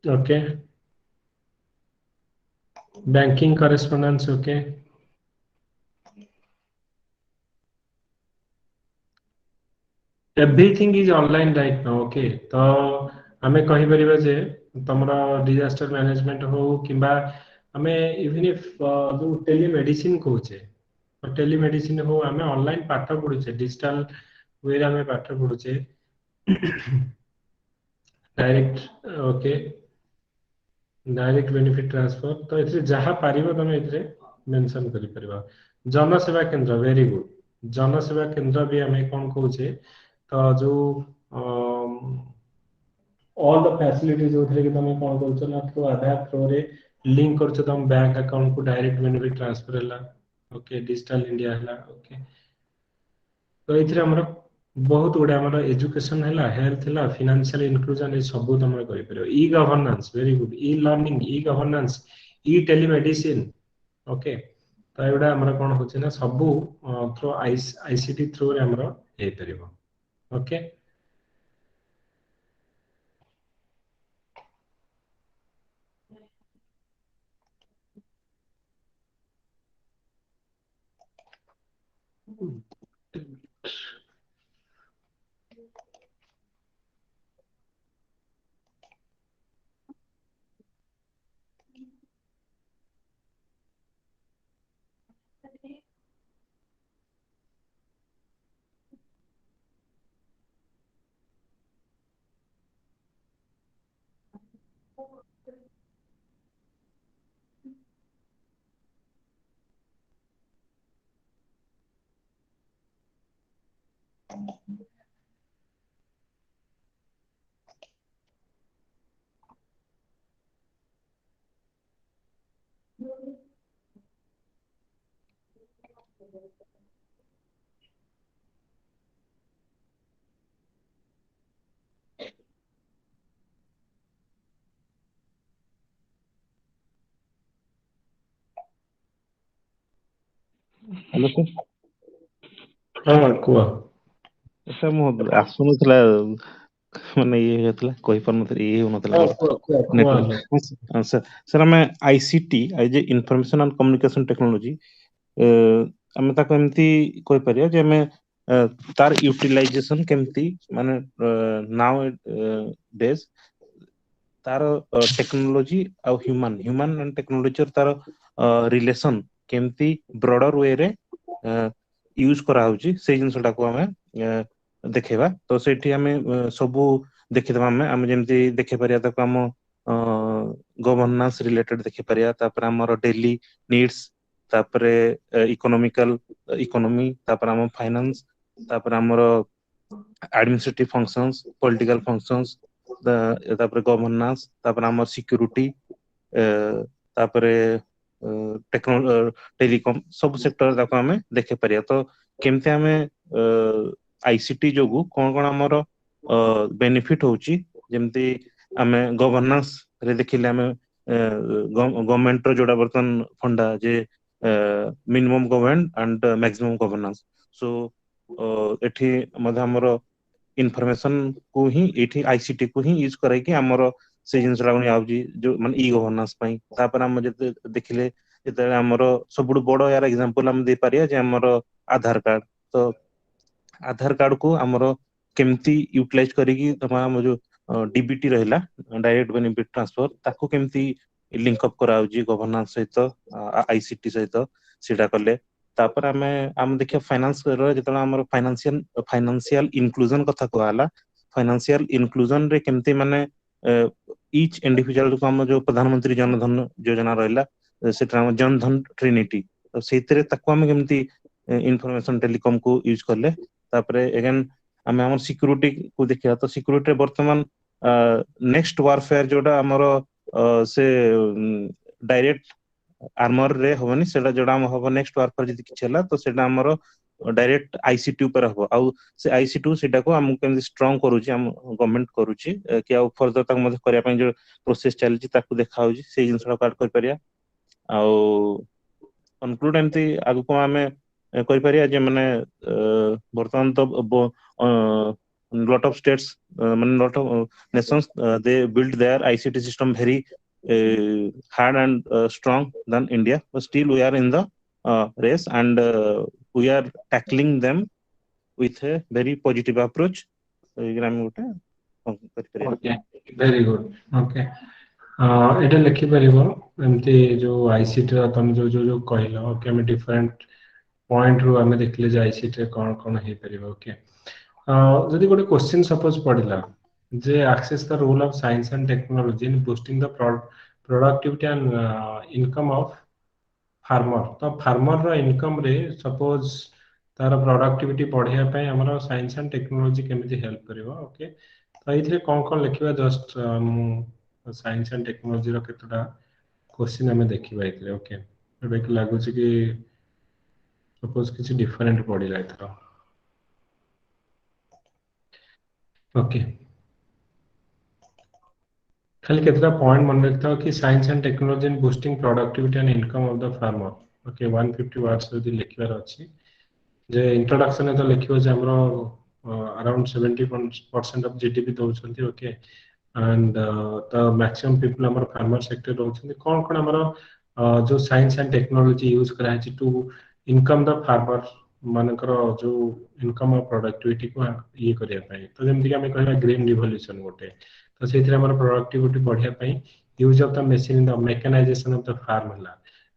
okay banking correspondence okay everything is online right now okay तो हमें कहि परिबा जे तमरा disaster management हो किबा हमें even if जो telemedicine कहूचे telemedicine हो हमें online पाठ पढुचे digital वे रे हमें पाठ पढुचे direct okay direct benefit transfer तो एथरे जहा पारिबो तमे एथरे मेंशन करि परिबा जनसेवा केंद्र वेरी गुड जनसेवा केंद्र भी हमें कोन कहूचे तो जो ऑल द फैसिलिटी जो थे कि तुम कौन कर ना थ्रू आधार थ्रू रे लिंक कर तुम बैंक अकाउंट को डायरेक्ट बेनिफिट ट्रांसफर हला ओके डिजिटल इंडिया हला ओके तो एथिरे हमर बहुत गुडे हमर एजुकेशन हला हेल्थ हला फाइनेंशियल इंक्लूजन ए सब तुम करि परियो e governance very good e learning e governance e telemedicine okay तो एडा हमर कोन होचे ना सब थ्रू आईसीटी थ्रू रे हमर हे परियो ओके हेलो सर। ହଁ କୁହ। सर ମୁଁ ଆସୁନଥିଲା ମାନେ ଇଏ ହେଇଥିଲା କହିପାରୁନଥିଲି ଇଏ ହେଉନଥିଲା ହଁ ମୋର କୁହ କୁହ କୁହ ନେଟୱାର୍କ। ଆଲୋ। ସାର୍ ସାର୍ ଆମେ ICT information and communication technology ଆମେ ତାକୁ ଏମିତି କହିପାରିବା ଯେ ଆମେ ତାର ୟୁଟିଲାଇଜେସନ କେମିତି ମାନେ ନାଓ ଡେଜ୍ ତାର ଟେକ୍ନୋଲୋଜି ଆଉ ହ୍ୟୁମାନ ଆଣ୍ଡ ଟେକ୍ନୋଲୋଜି ତାର ରିଲେସନ କେମିତି ବ୍ରଡର ୱେରେ ୟୁଜ କରାହଉଛି ସେଇ ଜିନିଷଟାକୁ ଆମେ ଦେଖେଇବା। ତ ସେଇଠି ଆମେ ସବୁ ଦେଖିଦବା ଆମେ ଯେମିତି ଦେଖିପାରିବା ତାକୁ ଆମ ଗଭର୍ନାନ୍ସ ରିଲେଟେଡ ଦେଖିପାରିବା, ତାପରେ ଆମର ଡେଲି ନିଡସ୍, ତାପରେ ଇକୋନୋମି, ତାପରେ ଆମ ଫାଇନାନ୍ସ, ତାପରେ ଆମର ଆଡମିନିଷ୍ଟ୍ରେଟିଭ ଫଙ୍କସନ୍ସ, ପଲିଟିକାଲ ଫଙ୍କସନ୍ସ, ତାପରେ ଗଭର୍ନାନ୍ସ, ତାପରେ ଆମର ସିକ୍ୟୁରିଟି, ତାପରେ ଟେଲିକମ ସବୁ ସେକ୍ଟର ତାକୁ ଆମେ ଦେଖିପାରିବା। ତ କେମିତି ଆମେ ଆଇସିଟି ଯୋଗୁ କଣ କଣ ଆମର ବେନିଫିଟ ହଉଛି, ଯେମିତି ଆମେ ଗଭର୍ନାନ୍ସ ରେ ଦେଖିଲେ ଆମେ ଗଭର୍ଣମେଣ୍ଟର ଯୋଉଟା ବର୍ତ୍ତମାନ ଫଣ୍ଡା ଯେ minimum government and maximum governance. So ଏଠି ମଧ୍ୟ ଆମର ଇନଫର୍ମେସନ କୁ ହିଁ ଏଇଠି ଆଇସିଟି କୁ ହିଁ ୟୁଜ କରାଇକି ଆମର ସେଇ ଜିନିଷଟା ନିଆଯାଉଛି ଯୋଉ ମାନେ ଇ ଗଭର୍ନାନ୍ସ ପାଇଁ। ତାପରେ ଆମେ ଯଦି ଦେଖିଲେ ଯେତେବେଳେ ଆମର ସବୁଠୁ ବଡ ୟାର ଏକ୍ସାମ୍ପଲ ଆମେ ଦେଇପାରିବା ଯେ ଆମର ଆଧାର କାର୍ଡ। ତ ଆଧାର କାର୍ଡ କୁ ଆମର କେମିତି ୟୁଟିଲାଇଜ କରିକି ଆମ ଯୋଉ ଡିବିଟି ରହିଲା ଡାଇରେକ୍ଟ ବେନିଫିଟ ଟ୍ରାନ୍ସଫର, ତାକୁ କେମିତି ଲିଙ୍କ ଅପ୍ କରାଯାଉଛି ଗଭର୍ନାନ୍ସ ସହିତ ଆଇସିଟି ସହିତ ସେଇଟା କଲେ। ତାପରେ ଆମେ ଦେଖିବା ଫାଇନାନ୍ସ ଯେତେବେଳେ ଆମର ଫାଇନାନ୍ସିଆଲ ଇନକ୍ଲୁଜନ କଥା କୁହାହେଲା, ଫାଇନାନ୍ସିଆଲ ଇନକ୍ଲୁଜନ ରେ କେମିତି ମାନେ ଇଚ୍ ଇଣ୍ଡିଭିଜୁଆଲକୁ ଆମ ଯୋଉ ପ୍ରଧାନମନ୍ତ୍ରୀ ଜନଧନ ଯୋଜନା ରହିଲା, ସେଟା ଆମ ଜନଧନ ଟ୍ରିନିଟି, ତ ସେଇଥିରେ ତାକୁ ଆମେ କେମିତି ଇନଫର୍ମେସନ ଟେଲିକମ କୁ ୟୁଜ କଲେ। ତାପରେ ଏଗେନ ଆମେ ଆମର ସିକ୍ୟୁରିଟି କୁ ଦେଖିବା, ତ ସିକ୍ୟୁରିଟିରେ ବର୍ତ୍ତମାନ ନେକ୍ସଟ ୱାରଫେୟାର ଯୋଉଟା ଆମର ସେ ଡାଇରେକ୍ଟ ଆର୍ମର ରେ ହବନି, ସେଟା ଯୋଉଟା ଆମ ହବ ନେକ୍ସଟ ୱାରଫେୟାର ଯଦି କିଛି ହେଲା ତ ସେଇଟା ଆମର ଡାଇରେକ୍ଟ ଆଇସିଟି ଉପରେ ହବ। ଆଉ ସେ ଆଇସିଟି ସେଇଟାକୁ ଆମକୁ କେମିତି ଷ୍ଟ୍ରଙ୍ଗ କରୁଛି ଆମ ଗଭର୍ଣ୍ଣମେଣ୍ଟ କରୁଛି କି ଆଉ ଫର୍ଦର ତାକୁ ମଧ୍ୟ କରିବା ପାଇଁ ଯୋଉ ପ୍ରୋସେସ ଚାଲିଛି ତାକୁ ଦେଖାହଉଛି, ସେଇ ଜିନିଷଟାକୁ ଆଡ କରିପାରିବା। ଆଉ କନକ୍ଲୁଡ ଏମିତି ଆଗକୁ ଆମେ କରିପାରିବା ଯେ ମାନେ ବର୍ତ୍ତମାନ ତ lot of states ମାନେ lot of nations they build their ICT system very hard and strong than India, but still we are in the race and we are tackling them with a very positive approach. ଆମେ ଗୋଟେ କରିପାରିବା। Okay very good. Okay ଏଇଟା ଲେଖିପାରିବ ଏମିତି ଯୋଉ ICT ର ତମେ ଯୋଉ ଯୋଉ ଯୋଉ କହିଲ। ଓକେ ଆମେ ଡିଫରେଣ୍ଟ ପଏଣ୍ଟ ରୁ ଆମେ ଦେଖିଲେ ଯେ ଆଇସିଟି ରେ କଣ କଣ ହେଇପାରିବ। ଓକେ ଯଦି ଗୋଟେ କ୍ୱେଶ୍ଚିନ୍ ସପୋଜ ପଡିଲା ଯେ assess the role of science and technology in boosting the productivity and income of farmer, ତ farmer ର income ରେ ସପୋଜ ତାର productivity ବଢେଇବା ପାଇଁ ଆମର ସାଇନ୍ସ ଆଣ୍ଡ ଟେକ୍ନୋଲୋଜି କେମିତି ହେଲ୍ପ କରିବ। ଓକେ ତ ଏଇଥିରେ କଣ କଣ ଲେଖିବା, ଜଷ୍ଟ ମୁଁ ସାଇନ୍ସ ଆଣ୍ଡ ଟେକ୍ନୋଲୋଜିର କେତେଟା କ୍ୱେଶ୍ଚିନ୍ ଆମେ ଦେଖିବା ଏଥିରେ। ଓକେ ଏବେ କି ଲାଗୁଛି କି ସପୋଜ କିଛି ଡିଫରେଣ୍ଟ ପଡିଲା ଏଥର। ଓକେ ଖାଲି କେତେଟା ପଏଣ୍ଟ ମନେ ରଖିଥାଅ କି science and technology in boosting productivity and income of the farmer. Okay 150 wards ଯଦି ଲେଖିବାର ଅଛି, ଯେ ଇଣ୍ଟ୍ରୋଡକ୍ସନରେ ତ ଲେଖିବ ଯେ ଆମର around 70% ଅଫ ଜିଡିପି ଦଉଛନ୍ତି। ଓକେ ଆଣ୍ଡ ତ ମ୍ୟାକ୍ସିମମ୍ ପିପୁଲ ଆମର ଫାର୍ମର ସେକ୍ଟର ରହୁଛନ୍ତି। କଣ କଣ ଆମର ଯୋଉ ସାଇନ୍ସ ଆଣ୍ଡ ଟେକ୍ନୋଲୋଜି ୟୁଜ କରାଯାଇଛି ଟୁ ଇନକମ୍ ଦ ଫାର୍ମର ମାନଙ୍କର ଯୋଉ ଇନକମ୍ ଅଫ ପ୍ରଡକ୍ଟିଭିଟିକୁ ଇଏ କରିବା ପାଇଁ। ତ ଯେମିତିକି ଆମେ କହିବା ଗ୍ରୀନ ରିଭଲ୍ୟୁସନ ଗୋଟେ, ତ ସେଇଥିରେ ଆମର ପ୍ରଡକ୍ଟିଭିଟି ବଢିବା ପାଇଁ use of the machine the mechanisation of the farm ହେଲା।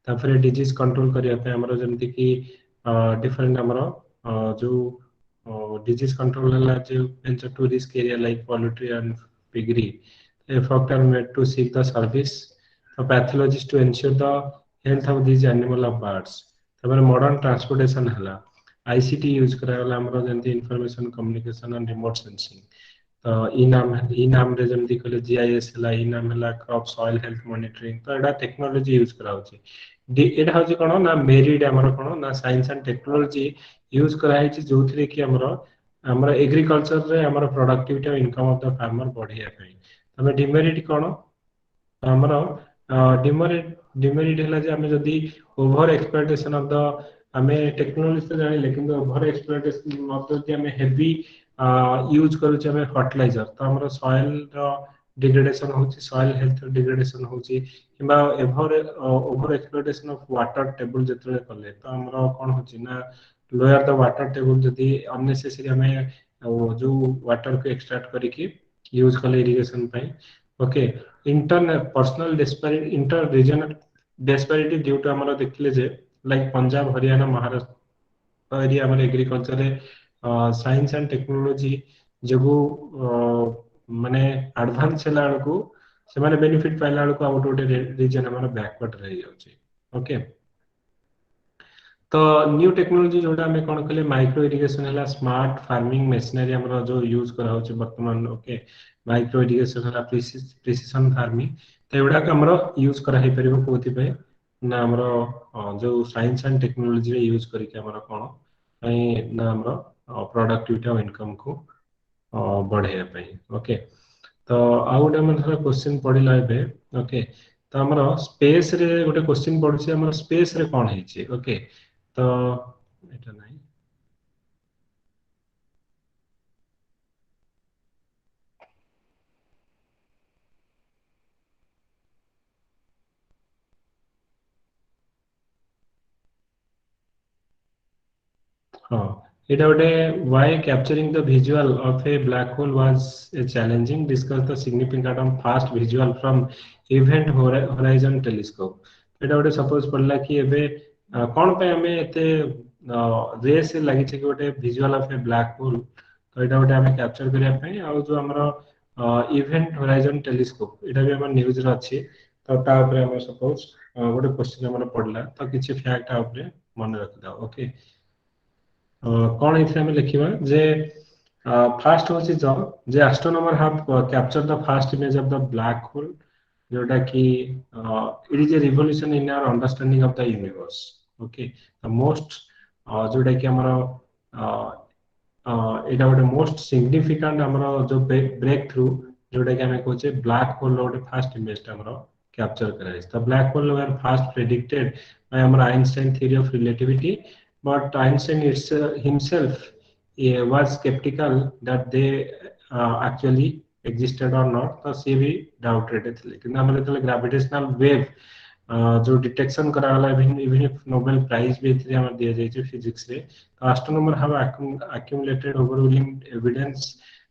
ତାପରେ ଡିଜିଜ କଣ୍ଟ୍ରୋଲ କରିବା ପାଇଁ ଆମର ଯେମିତିକି ଡିଫରେଣ୍ଟ ଆମର ଯୋଉ ଡିଜିଜ କଣ୍ଟ୍ରୋଲ ହେଲା ଯେ to risk area like poultry and piggery effort are made to seek the service, the pathologists to ensure the health of these animal of birds। ତାପରେ ମଡର୍ନ ଟ୍ରାନ୍ସପୋର୍ଟେସନ ହେଲା, आईसीटी यूज करागला हमरो जंती information communication and remote sensing तो ई नाम रे जंती कहले जीआईएस हला ई नाम हला क्रॉप सॉइल हेल्थ मॉनिटरिंग तो एडा टेक्नोलॉजी यूज करा होची एडा होची कोन ना मेरिड हमरो कोन ना साइंस एंड टेक्नोलॉजी यूज करा है जोथरे कि हमरो एग्रीकल्चर रे हमरो प्रोडक्टिविटी और इनकम ऑफ द फार्मर बढ़िया पई तमे डिमेरिट कोन हमरो डिमेरिट हला जे हमें जदी ओवर एक्सप्लॉइटेशन ऑफ द हमें टेक्नोलॉजी तो जानिले किंतु ओवर एक्सप्लॉइटेशन मतलब जे हमें हेवी यूज करू जे हमें फर्टिलाइजर तो हमरो सॉइल रो डिग्रेडेशन होची सॉइल हेल्थ डिग्रेडेशन होची किबा over exploitation of water table जतले कले तो हमरो कोन होची ना लोअर द वाटर टेबल जदी अननेसेसरी हमें जो वाटर को एक्सट्रैक्ट करके यूज कले इरिगेशन पई okay interpersonal disparity interregional disparity due to हमरो देखले जे लाइक पंजाब हरियाणा महाराष्ट्र एरिया हमर एग्रीकल्चर रे साइंस एंड टेक्नोलॉजी जगो माने एडवांस हला को से माने बेनिफिट पाइला को आउट गोटे रीजन हमर बैकवर्ड रह जाउची ओके तो न्यू टेक्नोलॉजी जोटा हमें कोन कहले माइक्रो इरिगेशन हला स्मार्ट फार्मिंग मशीनरी हमरो जो यूज करा होचे वर्तमान ओके माइक्रो इरिगेशन हला प्रिसिजन फार्मिंग तो एडा हमरो यूज करा हे परिबो कोथि पे ना हमरो जो साइंस एंड टेक्नोलॉजी रे यूज करके हमरो कोन पई ना हमरो प्रोडक्टिविटी और इनकम को बढ़े पई ओके तो आउट हम थोड़ा क्वेश्चन पढ़िला एबे ओके तो हमरो स्पेस रे गोटे क्वेश्चन पढ़ुची हमरो स्पेस रे कोन हेची ओके तो एटा नहीं हाँ এটা ଗୋଟେ why capturing the visual of a black hole was a challenging discuss the significance of fast visual from event horizon telescope এটা ଗୋଟେ सपोज पड़ला कि एबे कोन पे हमें एते रे से लागि छै कि ଗୋଟେ visual of a black hole तो এটা ଗୋଟେ हमें कैप्चर करिया पई आ जो हमरो इवेंट होराइजन टेलीस्कोप এটা भी हमर न्यूज रे अछि तो ता ऊपर हम सपोज ଗୋଟେ क्वेश्चन हमर पड़ला तो किछि फैक्ट आ ऊपर मन रख दाओ ओके कौन इथे हमें लिखिबा जे फास्ट होची जो जे astronomer have captured the first image of the black hole जोटा कि it is a revolution in our understanding of the universe okay the most जोटा कि हमरो एटा गोटे मोस्ट सिग्निफिकेंट हमरो जो ब्रेक थ्रू जोटा कि हमें कहचे ब्लैक होल गोटे फास्ट इमेज हमरो कैप्चर कराइछ the black hole were first predicted by हमरो Einstein theory of relativity but Einstein himself was skeptical that they actually existed or not तो से भी डाउटेड थे लेकिन हमरे तो ग्रेविटेशनल वेव जो डिटेक्शन कराला इवन नोबेल प्राइज भी इतने हमर दिया जाय छै फिजिक्स रे तो astronomer have accumulated overwhelming evidence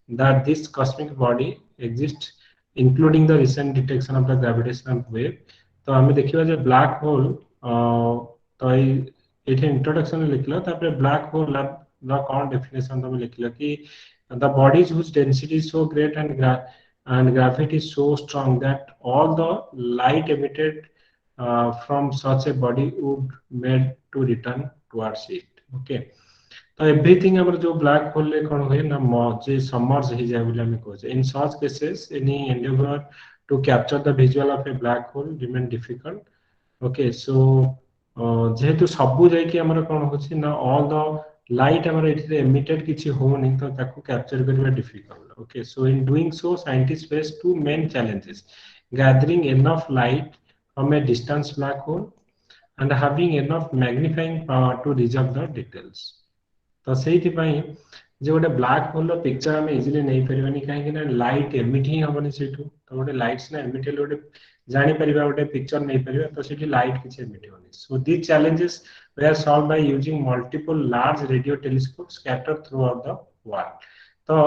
that this cosmic body exists including the recent detection of the gravitational wave तो हमें देखिबा जे ब्लैक होल तो एठे इंट्रोडक्शन लिखला तापर ब्लैक होल ला कौन डेफिनेशन तो लिखला कि the bodies whose density is so great and gravity is so strong that all the light emitted from such a body would made to return towards it okay तो everything हमर जो black hole ले कोन होय ना जे submerge हे जाय बोले हम कहै in such cases any endeavour to capture the visual of a black hole remain difficult okay so जेहेतु सबु जाय कि हमर कोन होछि ना ऑल द लाइट हमर इथे एमिटेड किछि होनी तो ताको कैप्चर करबा difficult okay so in doing so scientist face two main challenges gathering enough light from a distance black hole and having enough magnifying power to resolve the details तो सेही पई जे गोटे ब्लैक होल रो picture हम easily नै परिबानी काहे कि ना लाइट एमिट ही हमनी सेठू तो गोटे लाइट्स ना एमिट हेले गोटे जानि परिबा गोटे पिक्चर नै परिबा तो सेठी लाइट किछ एमिट होनी so these challenges we are solve by using multiple large radio telescope scattered throughout the world तो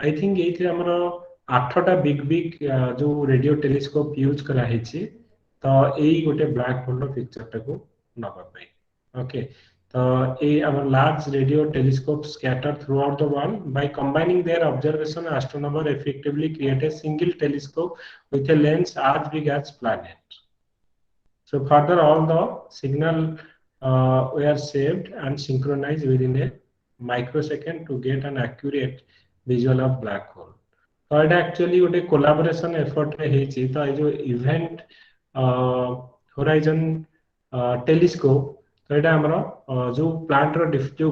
आई थिंक एथि हमरो 8टा बिग जो रेडियो टेलीस्कोप यूज करा हेछि तो एई गोटे ब्लैक होल रो पिक्चर टाको नबा पई ओके तो a our large radio telescopes scattered throughout the world by combining their observation astronomers effectively create a single telescope with a lens as big as planet so further all the signal were saved and synchronized within a microsecond to get an accurate visual of black hole. तो এটা actually ଗୋଟେ collaboration effort ରେ ହେଇଛି ତ ଏଇ ଯୋଉ event horizon telescope ତ ଏଇଟା ଆମର ଯୋଉ ପ୍ଲାଣ୍ଟ ର ଯୋଉ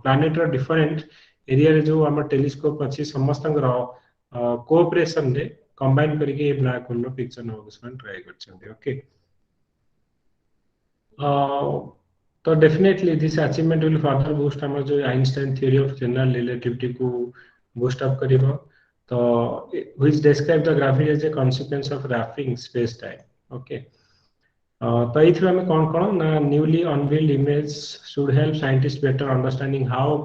ପ୍ଲାନେଟ ର different एरिया रे जो हमर टेलीस्कोप अछि समस्तଙ୍କର कोऑपरेशन रे कंबाइन करके ब्लैक होल रो पिक्चर नबो ସେମାନେ ट्राई करछन्ती ओके तो definitely this achievement will further boost हमर जो Einstein theory of general relativity को बूस्ट अप करिवो तो which describe the gravity as a consequence of warping space time okay तो इथरो हमें कौन ना newly unveiled image should help scientist better understanding how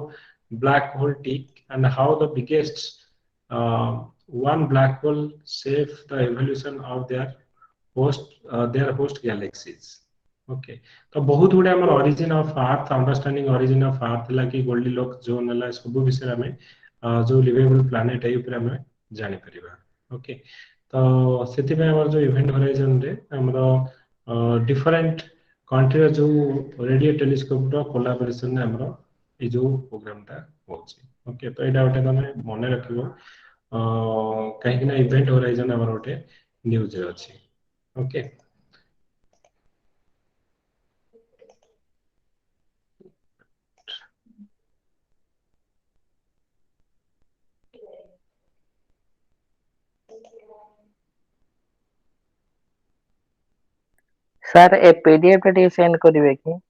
black hole tick and how the biggest one black hole shape the evolution of their host galaxies okay तो बहुत गुडे हमर origin of earth understanding origin of earth लागी Goldilocks zone हला सब विषय में जो लिवेबल प्लैनेट है ऊपर हमें जानि परिबा ओके तो सेति में हमर जो इवेंट होराइजन रे हमर डिफरेंट कंट्री जो रेडियो टेलीस्कोप रो कोलैबोरेशन ने हमर ये जो प्रोग्राम टा होची ओके तो एटा ओटे तमे मने रखिबो कहीं ना इवेंट होराइजन हमर ओटे न्यूज रे अछि ओके सर ए पीडीएफ टे सेंड करिवे कि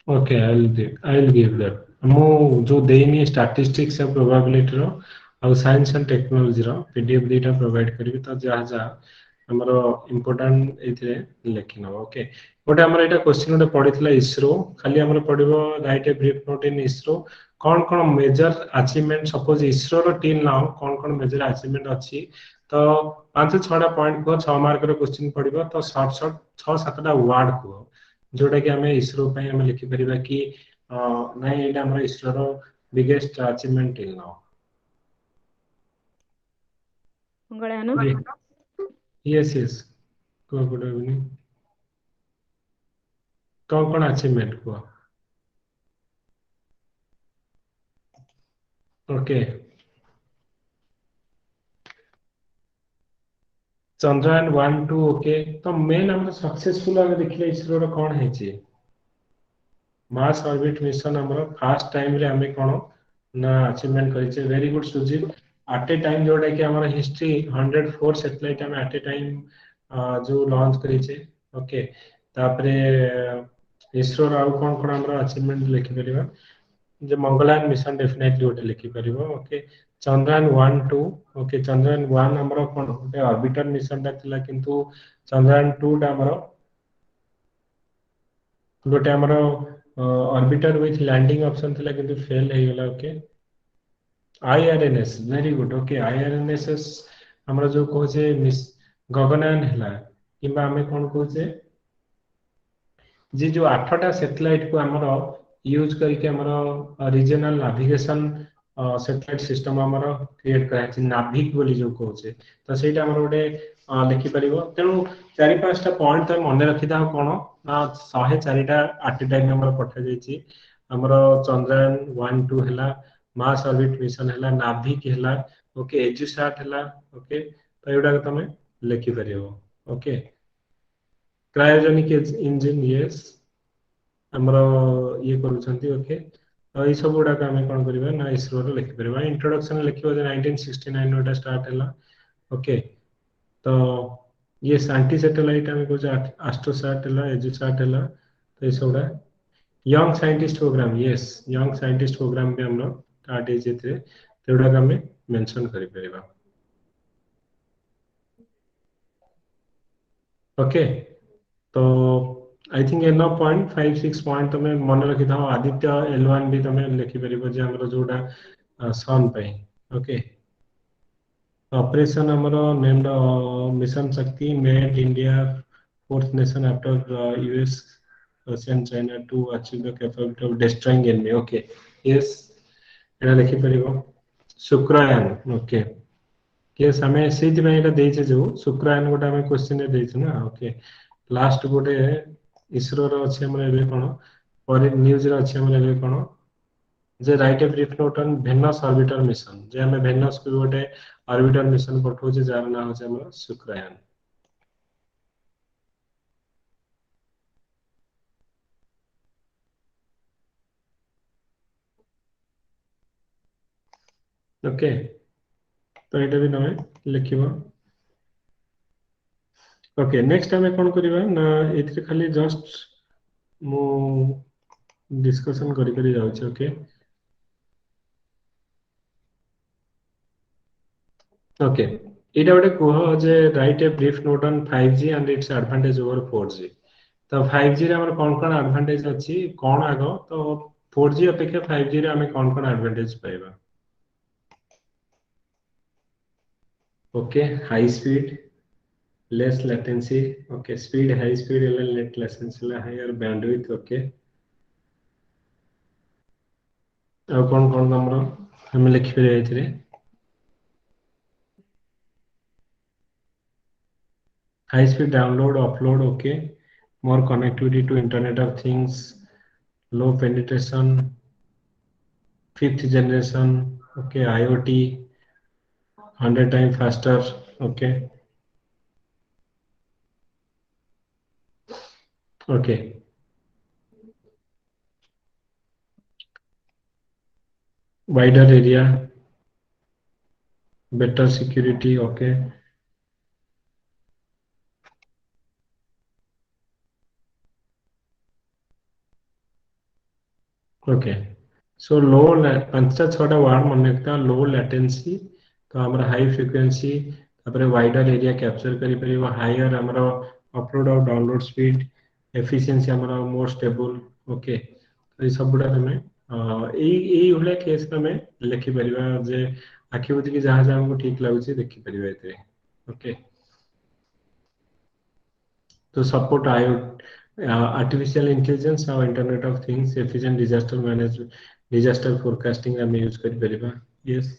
okay I will give that मो जो देनी स्टैटिस्टिक्स और प्रोबेबिलिटी रो और साइंस एंड टेक्नोलॉजी रो पीडीएफ डेटा प्रोवाइड करबी तो जहा जहा हमरो इंपोर्टेंट एथिरे लेखि नबो ओके गोटे हमर एटा क्वेश्चन गोटे पडितला इसरो खाली हमर पडिबो राइट ए ब्रीफ नोट इन इसरो कौन कौन मेजर अचीवमेंट सपोज इसरो रो टिल नाउ कौन कौन मेजर अचीवमेंट अछि तो 5-6टा पॉइंट को 6 मार्क रो क्वेश्चन पडिबो तो शॉर्ट शॉर्ट 6-7टा वर्ड को जोटा कि हमें इसरो पे हमें लिखि परिबा कि नहीं एटा हमर इसरो रो बिगेस्ट अचीवमेंट टिल नाउ मंगलानु यस यस को गुड इवनिंग कौन अचीवमेंट को ओके चंद्रयान 1-2 ओके तो मेन हमर सक्सेसफुल हमें देखले इसरो रो कोन है छी मार्स ऑर्बिट मिशन हमर फर्स्ट टाइम रे हमें कोन ना अचीवमेंट करि छे very good Sujeet at a time जोटा कि हमर हिस्ट्री 104 सैटेलाइट हम एट ए टाइम जो लॉन्च करि छे ओके तापरे इसरो रो कोन हमर अचीवमेंट लिखि परिबा जो मंगलयान मिशन डेफिनेटली ओटे लिखि परिबो ओके चंद्रयान 1-2 ओके चंद्रयान 1 हमर कोन ओटे ऑर्बिटर मिशन ता थिला किंतु चंद्रयान 2 ता हमर गोटे हमर ऑर्बिटर विथ लैंडिंग ऑप्शन थिला किंतु फेल हे गेला ओके आईआरएनएस वेरी गुड ओके आईआरएनएस हमर जो कहै मिस गगनयान हला किबा हमें कोन कहै जे जो 8टा सैटेलाइट को हमर यूज करके हमर रीजनल नेविगेशन सैटेलाइट सिस्टम हमर क्रिएट करा छै नाभिक बोली जो कहै तो सेटा हमर ओडे लिखि परिबो तेनु 4-5टा पॉइंट त मन रखि दा कोन ना 104टा एट टाइम हमर पठा जाय छी हमर चंद्रयान 1-2 हला मार्स ऑर्बिट मिशन हला नाभिक हला ओके एजुसैट हला ओके तो एडा तमे लिखि परिबो ओके क्रायोजेनिक इंजन यस हमरो ये करूछंती ओके तो ई सब गुडा हमें कोन करबा ना इसरो रो लिखि परबा इंट्रोडक्शन लिखिबो जे 1969 नोटा स्टार्ट हला ओके तो ये एंटी सैटेलाइट हमें को एस्ट्रोसैट हला एजुसैट हला तो ई सबडा young scientist programme yes young scientist programme पे हमरो स्टार्ट हे जेते तेडा हमें मेंशन करि परबा ओके तो आई थिंक एनो पॉइंट 5-6 पॉइंट तमे मन रखि था आदित्य L1 भी तमे लिखि परिबो जे हमरो जोडा सन पे ओके ऑपरेशन हमरो named mission Shakti made India fourth nation after US Russia and China to achieve the capability of destroying enemy okay yes एना लिखि परिबो शुक्रयान ओके यस हमें सेति में एटा देइछे जो शुक्रयान गोटा हमें क्वेश्चन दे देइछे ना ओके लास्ट गोटे इसरो रो अछि हमर एबे कोन पर न्यूज रो अछि हमर एबे कोन जे write a brief note on Venus orbiter mission जे हमें वेनस को गोटे ऑर्बिटर मिशन पठौ जे जार नाम अछि हमर शुक्रयान। ओके तो एटा भी नमे लिखिबो। ओके नेक्स्ट हमें कोन करिबा ना एथि खाली जस्ट मु डिस्कशन करि करि जाउ छी। ओके ओके एटा गोटे कह जे write a brief note on 5G and it's advantage over 4G। तो 5G रे हमर कोन कोन एडवांटेज अछि कोन आगो तो 4G अपेक्षा 5G रे हमें कोन कोन एडवांटेज पाइबा। Okay high speed less latency, okay, speed high speed let latency higher bandwidth, okay, ଆଉ କଣ ଆମର ଆମେ ଲେଖିପାରିବା ଏଥିରେ high speed download upload, okay, more connectivity to internet of things, low penetration, fifth generation, okay, IoT 100 times faster, okay, okay, wider area, better security, okay, okay, so low पांचटा छटा ward मन रखता लो latency तो हमारा high frequency तापर wider area capture करि परिबो higher हमरा upload और download speed efficiency हमरा मोर स्टेबल। ओके तो ये सब गुडा हमें एई होले केस में लिखि परिबा जे आखि बुझी कि जहां जहां हमको ठीक लागुची देखि परिबा एते। ओके तो सपोर्ट आयो आर्टिफिशियल इंटेलिजेंस और internet of things efficient disaster management disaster forecasting हम यूज करि परिबा। यस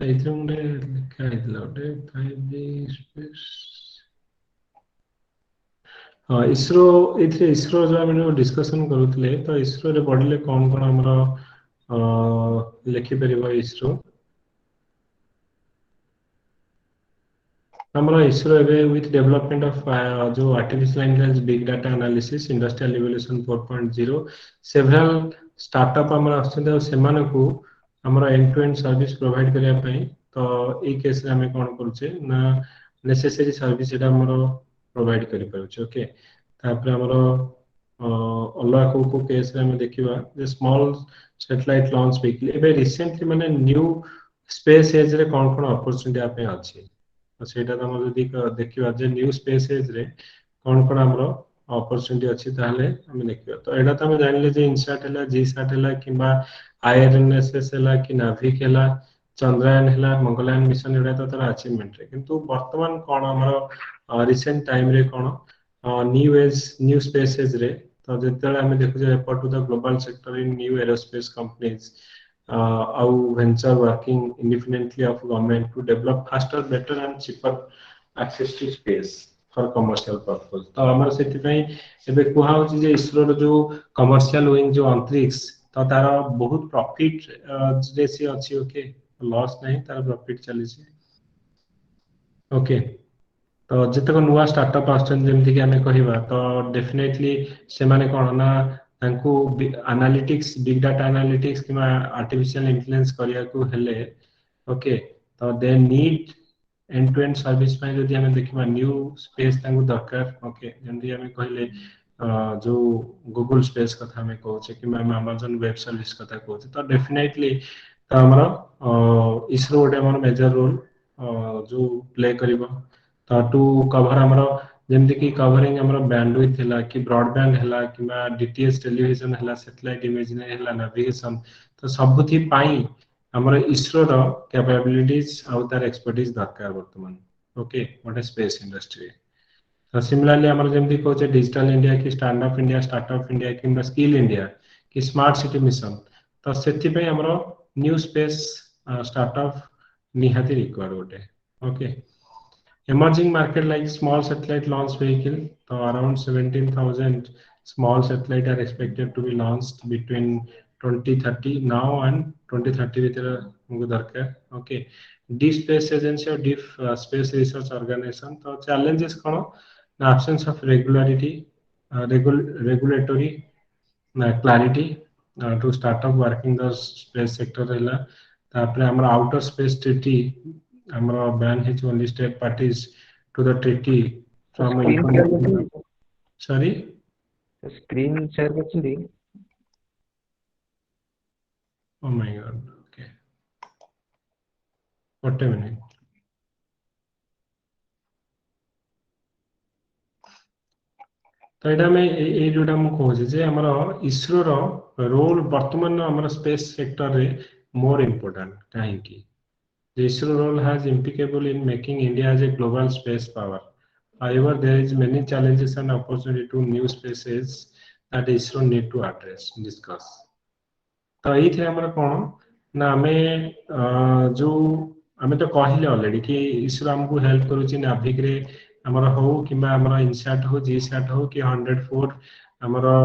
ଏଇଥିରେ ଗୋଟେ ଲେଖା ହେଇଥିଲା ଗୋଟେ 5G ସ୍ପେସ୍ हाँ इसरो एथिरे इसरो जो हम डिस्कशन करूथिले तो इसरो रे पढ़िले कौन कौन हमरो लिखि परिबा इसरो हमारा इसरो एबे विथ डेवलपमेंट ऑफ जो artificial intelligence big data analysis industrial revolution 4.0 several startup हमरा आछते सेमान को हमरा end to end service provide करिया पई तो ए केस रे हमें कोन करूचे ना नेसेसरी सर्विस एटा हमरो प्रोवाइड करि पारुचे। ओके तापर हमरो अलग को केस रे हमें देखिबा जे स्मॉल सैटेलाइट लॉन्च व्हीकल एबे रिसेंटली माने न्यू स्पेस एज रे कोन कोन अपॉर्चुनिटी आपे अछि सेटा हम जदि देखिबा जे न्यू स्पेस एज रे कोन कोन हमरो अपॉर्चुनिटी अछि ताहले हम देखिबा। तो एटा त हम जानले जे इनसैट हला जीसैट हला किबा आईआरएनएसएस हला कि नाभिक हला चंद्रयान हला मंगलयान मिशन एटा तो तार अचीवमेंट रे किंतु वर्तमान कोन हमरो रिसेंट टाइम रे कोन न्यू स्पेस एज रे तो जेतेले हम देखु जे effort to the global sector in new aerospace companies our venture working independently of government to develop faster, better and cheaper access to space for commercial purpose। तो हमर सेति पई एबे कुहा होची जे इसरो रो जो कमर्शियल विंग जो अंतरिक्ष तो तार बहुत प्रॉफिट जैसे अछि। ओके लॉस नहीं तार प्रॉफिट चली छी। ओके तो जितक नुआ स्टार्टअप आछन जेमति कि हमें कहिबा तो डेफिनेटली से माने कोन ना तांको एनालिटिक्स बिग डाटा एनालिटिक्स किमा आर्टिफिशियल इंटेलिजेंस करिया को हेले ओके तो they need end to end service में जदि हमें देखिबा न्यू स्पेस तांको दरकार। ओके जेमति हमें कहले जो गूगल स्पेस कथा हमें कहूचे कि अमेजन वेब सर्विस कथा कहूचे तो डेफिनेटली तो हमरा इसरो गोटे हमर मेजर रोल जो प्ले करिबो तो टू कवर हमरो जेमति कि कवरिंग हमरो बैंडविड्थ हला कि ब्रॉडबैंड हला किबा डीटीएच टेलीविजन हला सैटेलाइट इमेजिंग हला नेविगेशन तो सबथि पाई हमरो इसरो रो कैपेबिलिटीज आउ तार एक्सपर्टीज दरकार वर्तमान। Okay what is space industry तो सिमिलरली हमर जेमति कहूचे डिजिटल इंडिया की stand up India startup India किबा स्किल इंडिया कि स्मार्ट सिटी मिशन तो सेति पे हमरो न्यू स्पेस स्टार्टअप निहाती रिक्वायर्ड गोटे okay emerging market like small satellite launch vehicle so around 17,000 small satellite are expected to be launched between 2030 now and 2030 ଭିତରେ हमको दरकार okay deep space agency or deep space research organization तो challenges कौन the absence of regularity regulatory clarity to start up working the space sector ହେଲା तापरे हमरा outer space treaty हमरा ban है only state parties to the treaty from screen share करछिन sorry screen share करछिन oh my god okay what a minute तो एटा में ए जोटा हम कहूँ जे हमर इसरो रो रोल वर्तमान हमर स्पेस सेक्टर रे मोर इम्पोर्टेंट काहे कि ISRO role has implicable in making India as a global space power. However, there is many challenges and opportunity to new spaces that ISRO need to address, discuss. तो ये हमारा कौन ना हमें जो हमें तो कहले ऑलरेडी कि ISRO हमको हेल्प करूची नाभिक रे हमारा हो किंबा हमारा इनसैट हो जीसैट हो कि 104 हमारा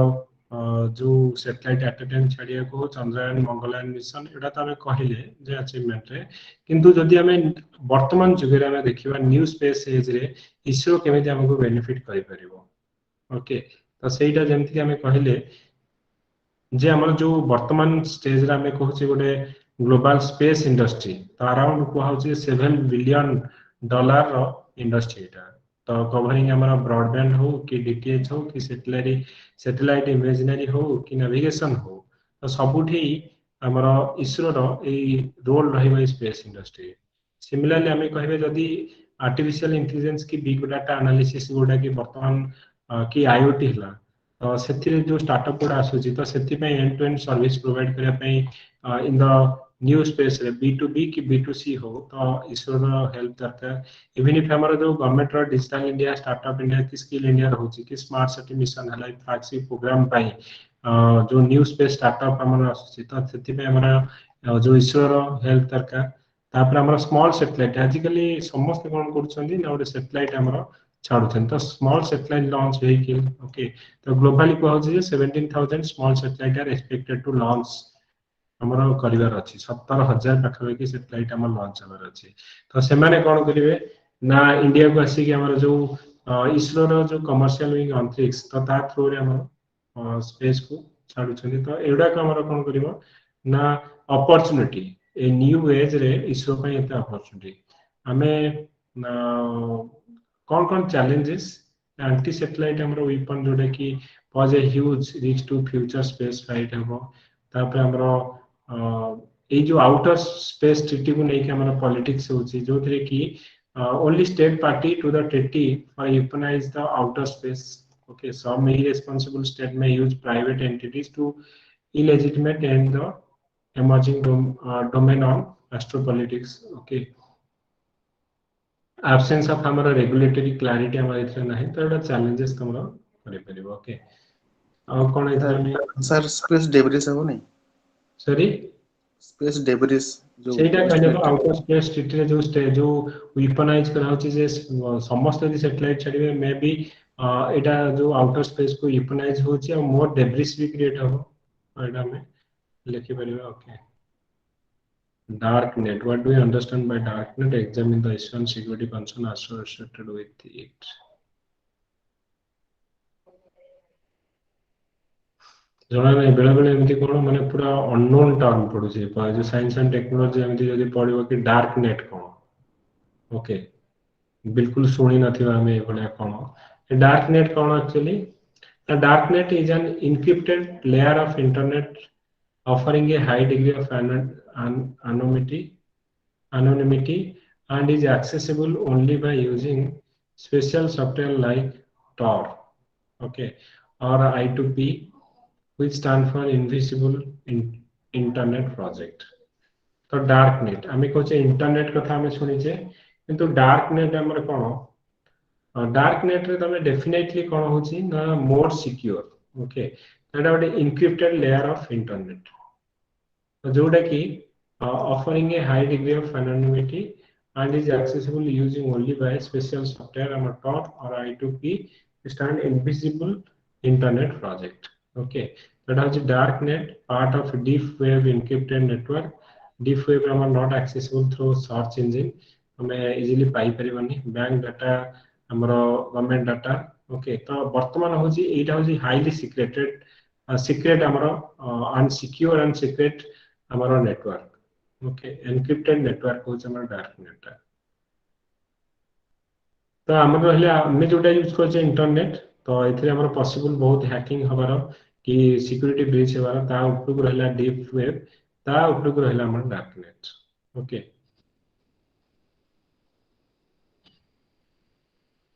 जो सैटेलाइट एट टाइम छाड़िया को चंद्रयान मंगलयान मिशन एटा तो हमें कहले जे अचीवमेंट रे किंतु जदि हमें वर्तमान जुग रे हमें देखिबा न्यू स्पेस एज रे ISRO केमिति हमको बेनिफिट करि परिबो ओके तो सेटा जेमति हमें कहले जे हमर जो वर्तमान स्टेज रे हमें कहूची गोटे ग्लोबल स्पेस इंडस्ट्री तो अराउंड कहूची $7 बिलियन रो इंडस्ट्री एटा तो कवरिंग हमारा ब्रॉडबैंड हो कि डीटीएच हो कि सैटेलाइट इमेजिनरी हो कि नेविगेशन हो तो सबुठी हमारा इसरो रो ए रोल रहिबा स्पेस इंडस्ट्री सिमिलरली हमें कहबे जदी आर्टिफिशियल इंटेलिजेंस की बिग डाटा एनालिसिस गोडा की वर्तमान की आईओटी हला तो सेथिरे जो स्टार्टअप गोडा आसुची तो सेति पे end to end service provide करिया पे इन द न्यू स्पेस रे B2B की B2C हो तो इसरो रो हेल्प दरकार इवन इफ हमारा जो गवर्नमेंट रो डिजिटल इंडिया स्टार्टअप इंडिया की स्किल इंडिया रहउची कि स्मार्ट सिटी मिशन हला फ्लैगशिप प्रोग्राम पाई जो न्यू स्पेस स्टार्टअप हमारा आसुची तो सेति पे हमारा जो इसरो रो हेल्प दरकार तापर हमारा स्मॉल सैटेलाइट आजिकली समस्त कोन करछंदी ना ओडे सैटेलाइट हमारा छाडुछन तो small satellite launch vehicle okay तो ग्लोबली कहउची जे 17,000 small satellite are expected to launch हमरो करिवार अछि 17,000 पाखा की सैटेलाइट हमर लॉन्च हमार अछि तो से माने कोन करिवे ना इंडिया को आसी कि हमर जो इसरो रो जो कमर्शियल विंग अंतरिक्ष तो ता थ्रू रे हमर स्पेस को छाडु छथि तो एडा का हमर कोन करिवो ना अपॉर्चुनिटी ए न्यू एज रे इसरो पे एते अपॉर्चुनिटी हमें कौन चैलेंजेस एंटी सैटेलाइट हमरो वेपन जोडे कि poses a huge risk to future space flight हमरो तापर हमरो ए जो आउटर स्पेस ट्रीटी को नहीं कि हमारा पॉलिटिक्स होची जो थे कि only state party to the treaty for weaponise the outer space okay some irresponsible state may use private entities to illegitimate and the emerging domain on astropolitics okay absence of हमारा regulatory clarity हमारे इधर नहीं तो एटा challenges हमरा करे परिबो okay और कोन इधर sir space debris हो नहीं सॉरी स्पेस डेब्रिस जो सेटा कहले तो आउटर स्पेस ट्रीटी रे जो वेपनाइज करा होची जे समस्त यदि सैटेलाइट छाडीबे मे बी एटा जो आउटर स्पेस को वेपनाइज होची और मोर डेब्रिस भी क्रिएट हो एटा में लिखि परिबे okay darknet what do you understand by darknet examine the issue and security concern associated with it जणा नहीं बेले बेले एमती कोन माने पूरा अननोन टर्म पडु छै जो साइंस एंड टेक्नोलॉजी एमती जदी पडिबो कि डार्क नेट कोन ओके बिल्कुल सुनी नथिबा हमें एबले कोन डार्क नेट कोन actually a dark net is an encrypted layer of internet offering a high degree of anonymity and is accessible only by using special software like Tor okay or I2P which stand for invisible internet project तो dark net आमे कोचे internet कथा हमें सुनिचे किंतु dark net हमर कोन dark net रे तमे definitely कोन होची ना मोर सिक्योर ओके एटा गोटे इनक्रिप्टेड लेयर ऑफ इंटरनेट जोटा कि offering a high degree of anonymity and is accessible using only by special software on a top or I2P stand invisible internet project. Okay, that is dark net, part of deep web encrypted network. Deep web are not accessible through search engine, हमें easily पाई परिवानी bank data हमरो government data. Okay, तो वर्तमान होची एटा होची highly secreted secret हमरो unsecure and secret हमारा network. Okay, encrypted network होच हमर डार्क नेट. तो हमर रहले हम जोटा यूज करछे इंटरनेट, तो एथिरे हमर पॉसिबल बहुत हैकिंग हबार कि सिक्योरिटी ब्रीच हबार ता उपयोग रहला डीप वेब, ता उपयोग रहला हमर डार्क नेट. ओके,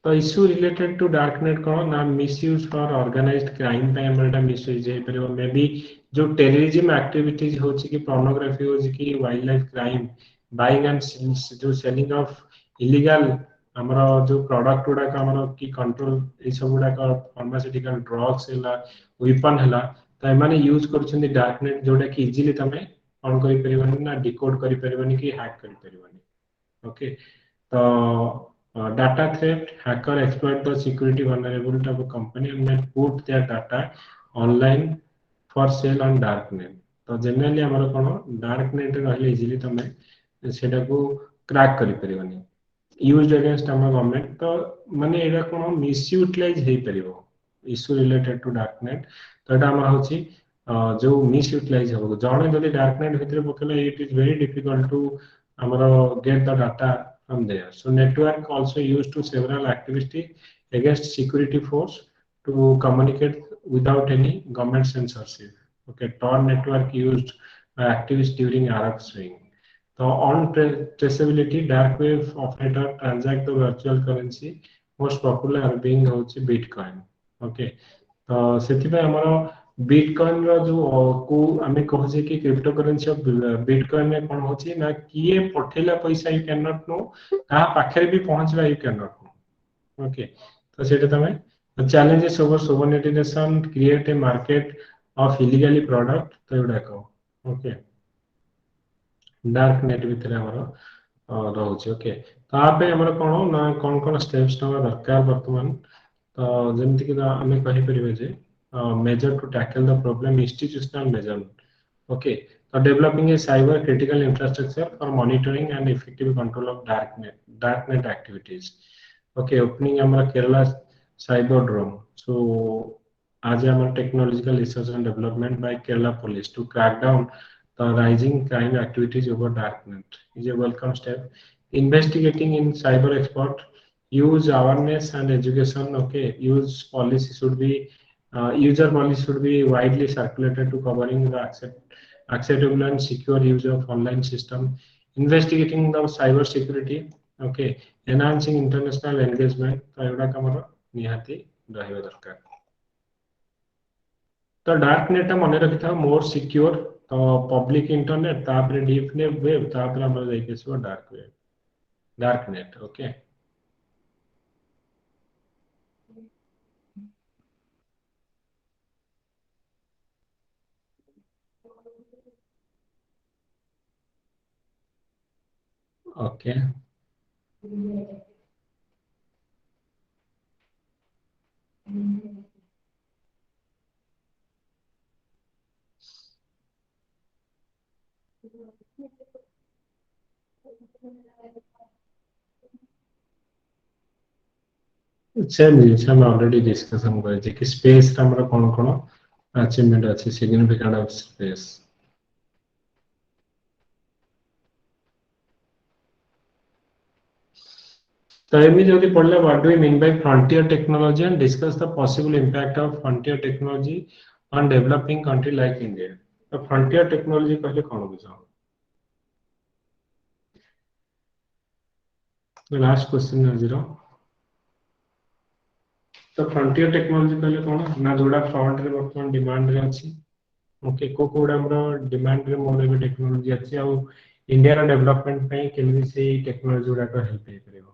तो issue related to dark net कोन ना मिसयूज फॉर ऑर्गेनाइज्ड क्राइम पे हमरटा मिसयूज हे परबो. मे बी जो टेररिज्म एक्टिविटीज होची कि पोर्नोग्राफी होची कि wild life crime, buying and जो सेलिंग ऑफ इलीगल हमरा जो प्रोडक्ट गुडा का हमरा की कंट्रोल ए सब गुडा का फार्मास्यूटिकल ड्रग्स हैला वेपन हैला त एमाने यूज करछन डार्क नेट जोटा कि इजीली तमे ऑन करि परिबनी ना डिकोड करि परिबनी कि हैक करि परिबनी. ओके, तो data theft, hacker exploit the security vulnerability of a company and may put their data online for sale on dark net. तो जनरली हमर कोन डार्क नेट रहले इजीली तमे सेटा को क्रैक करि परिबनी यूज्ड अगेंस्ट हमर गवर्नमेंट. तो माने एरा कोन मिस यूटिलाइज हे परिबो issue related to dark net. तो एटा हमर होची जो मिस यूटिलाइज हो जणे जदि डार्क नेट भितरे पकेले it is very difficult to हमर get the data from there. So network also used to several activities against security force to communicate without any government censorship. Okay, Tor network used by activists during Arab Spring. So on traceability, dark web operator transact the virtual currency most popular being Bitcoin. Okay, तो सेति पे हमरो bitcoin रो जो को आमे कहजे कि crypto currency of bitcoin में कोन होची ना किए पठेला पैसा यू कैन नॉट नो का पाखरे भी पहुंचला you can not know. Okay, तो सेटा तमे challenges over sovereignization create a market of illegally product तो एडा को. ओके, डार्क नेट भितरे हमरो रहउची. ओके, तो आपे हमरो कोन ना कोन कोन स्टेप्स नवा दरकार वर्तमान. तो जेमति कि आमे कहि परिबे जे measure to tackle the problem institutional measurement. Okay, so developing a cyber critical infrastructure for monitoring and effective control of dark net activities. Okay, opening our Kerala cyber drone. So as our technological research and development by Kerala police to crack down the rising crime activities over dark net is a welcome step. Investigating in cyber expert, use awareness and education. Okay, use policy should be user policy should be widely circulated to covering the acceptable and secure use of online system. Investigating the cyber security. Okay, enhancing international engagement. तो एवडा कमरो निहाती रहिबा दरकार. तो dark net मने रखिथा more secure. तो public internet तापरे deep web तापरे हमर जाइकेसो dark net. Okay, okay, same जिनिस हम ऑलरेडी डिस्कशन करछि कि स्पेस हमरा कोन कोन अचीवमेंट अछि significant of space. So let me just pढ़ले what do we mean by frontier technology and discuss the possible impact of frontier technology on developing country like India. तो frontier technology कहले कोन बुझाओ. The last question है 0. तो frontier technology कहले कोन ना जोड़ा front रे वर्तमान डिमांड रे अछि. ओके, कोडा हमरो डिमांड रे मोर रे टेक्नोलॉजी अछि और इंडिया रा डेवलपमेंट पे केनसी से टेक्नोलॉजी जोड़ा का हेल्प हे करेबो.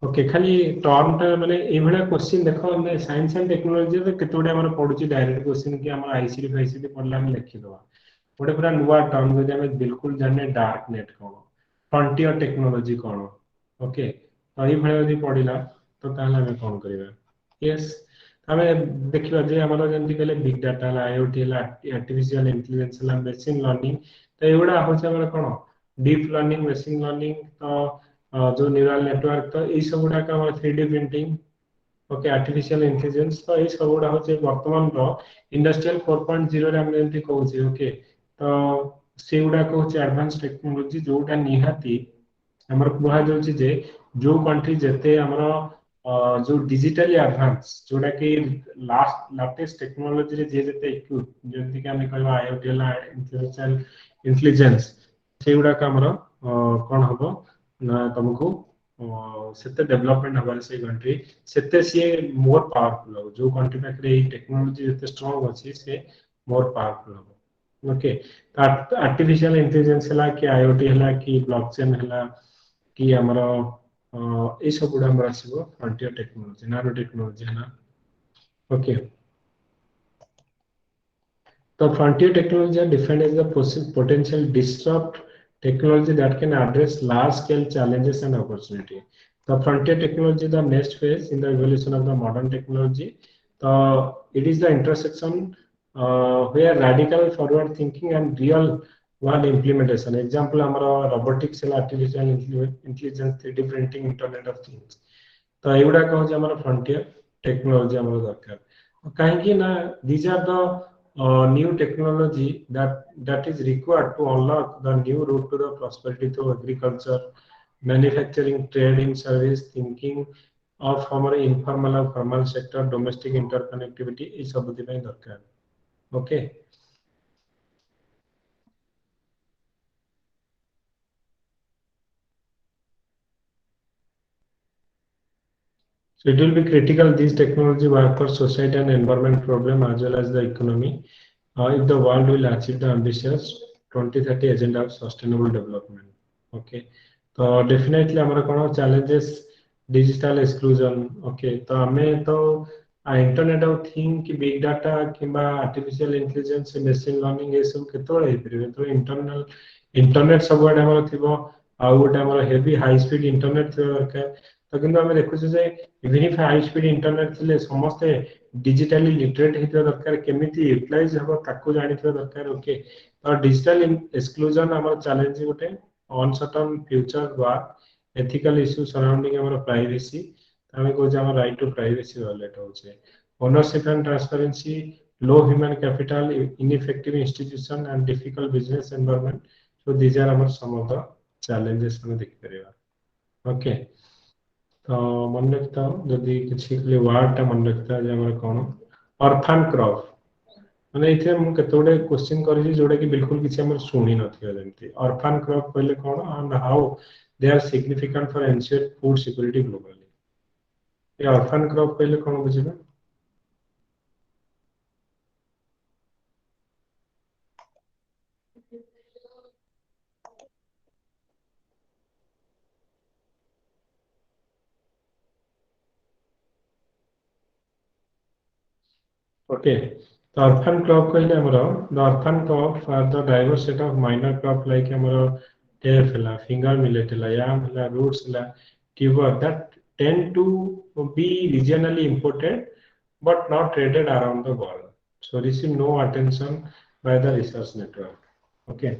ओके खाली टर्म टा माने ए भला क्वेश्चन देखो हम साइंस एंड टेक्नोलॉजी रे केतोडे हमर पढुची डायरेक्ट क्वेश्चन कि हमर आईसीटी फाईसीटी पढला हम लिखि दवा गोटे पूरा नुआ टर्म जदि हम बिल्कुल जाने डार्क नेट कोन फ्रंटियर टेक्नोलॉजी कोन ओके तो ये भला यदि पढिला तो ताहले हम कोन करिबा यस हमें देखिबा जे हमर जंती कहले big data IoT artificial intelligence machine learning तो एगुडा होचे हमर कोन डीप लर्निंग मशीन लर्निंग तो जो न्यूरल नेटवर्क तो ये सब गुडा का 3D printing okay artificial intelligence तो ये सब गुडा होचे वर्तमान रो इंडस्ट्रियल 4.0 रे हम जेंति कहउची ओके तो से गुडा कहउची एडवांस टेक्नोलॉजी जोटा निहाती हमर कुहा जोची जे जो कंट्री जते हमर जो डिजिटली एडवांस जोटा कि लास्ट लेटेस्ट टेक्नोलॉजी रे जे जते इक्विप जेंति कि हम कहबा आईओटी ला इंटेलिजेंस इंटेलिजेंस से गुडा का हमर कोन हबो ना तुमको सेते डेवलपमेंट हबार से कंट्री सेते सी मोर पावरफुल हो जो कंट्री में करे टेक्नोलॉजी जते स्ट्रांग अछि से मोर पावरफुल हो ओके आर्टिफिशियल इंटेलिजेंस हला कि आईओटी हला कि ब्लॉकचेन हला कि हमरा ए सब गुडा हमरा आसीबो फ्रंटियर टेक्नोलॉजी नानो टेक्नोलॉजी हला okay the frontier technology are defined as the potential disrupt technology that can address large-scale challenges and opportunity. The frontier technology is the next phase in the evolution of the modern technology. It is the intersection where radical forward thinking and real world implementation. Example, our robotics, artificial intelligence, 3D printing, Internet of Things. तो एगुड़ा कौन हमारा frontier technology हमारा दरकार कहीं ना these are the new technology that is required to unlock the new route to the prosperity through agriculture, manufacturing, trading, service, thinking of our informal and formal sector, domestic interconnectivity is सब दिमाग दरकार okay So it will be critical these technology work for society and environment problem as well as the economy if the world will achieve the ambitious 2030 agenda of sustainable development. Okay, so definitely हमारा कौन challenges digital exclusion. Okay, तो हमें तो internet of thing कि big data किंबा artificial intelligence machine learning ये सब केतोळे हे परिबे तो इंटरनेट सब आडे हमर थिबो आ गोटे हमर हेवी हाई स्पीड इंटरनेट थिबा दरकार तो किंतु हमें देखु जे even if high speed internet थिले समस्त डिजिटली लिटरेट हेतु दरकार केमिति यूटिलाइज हबो ताको जानि थिबा दरकार ओके तो डिजिटल एक्सक्लूजन हमर चैलेंज गोटे uncertain future work ethical issues surrounding our privacy हमें को जे हमर राइट टू प्राइवेसी वायलेट होचे ownership and transparency low human capital ineffective institution and difficult business environment so these are our some of the challenges हम देख परिबा okay तो मन रखता जदि किछि के वर्ड ता मन रखता जे हमर कोन ऑर्फन क्रॉप माने इथे हम केतोडे क्वेश्चन करि जोडा कि बिल्कुल किछि हमर सुनि नथियो जेंति ऑर्फन क्रॉप पहले cone and how they are significant for ensure food security globally. ये orphan crop पहले कौन बुझेगा? Okay, the orphan crop पहले हमारा the orphan crop are the diverse set of minor crop like हमारा teff हला, finger millet हला, yam हला, roots हला, tuber that tend to be regionally imported but not traded around the world. So receive no attention by the research network. Okay.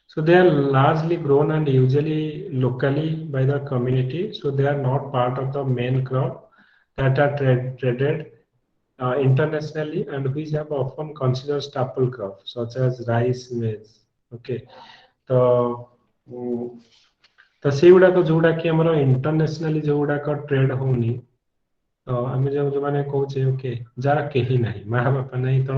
So they are largely grown and usually locally by the community. So they are not part of the main crop that are traded internationally and which have often considered staple crops such as rice, maize. Okay. तो तो से गुडा को जोडा कि हमर internationally जो गुडा को trade होनी तो आमे जो माने कहूचे ओके जार केही नाही मां बापा नाही तो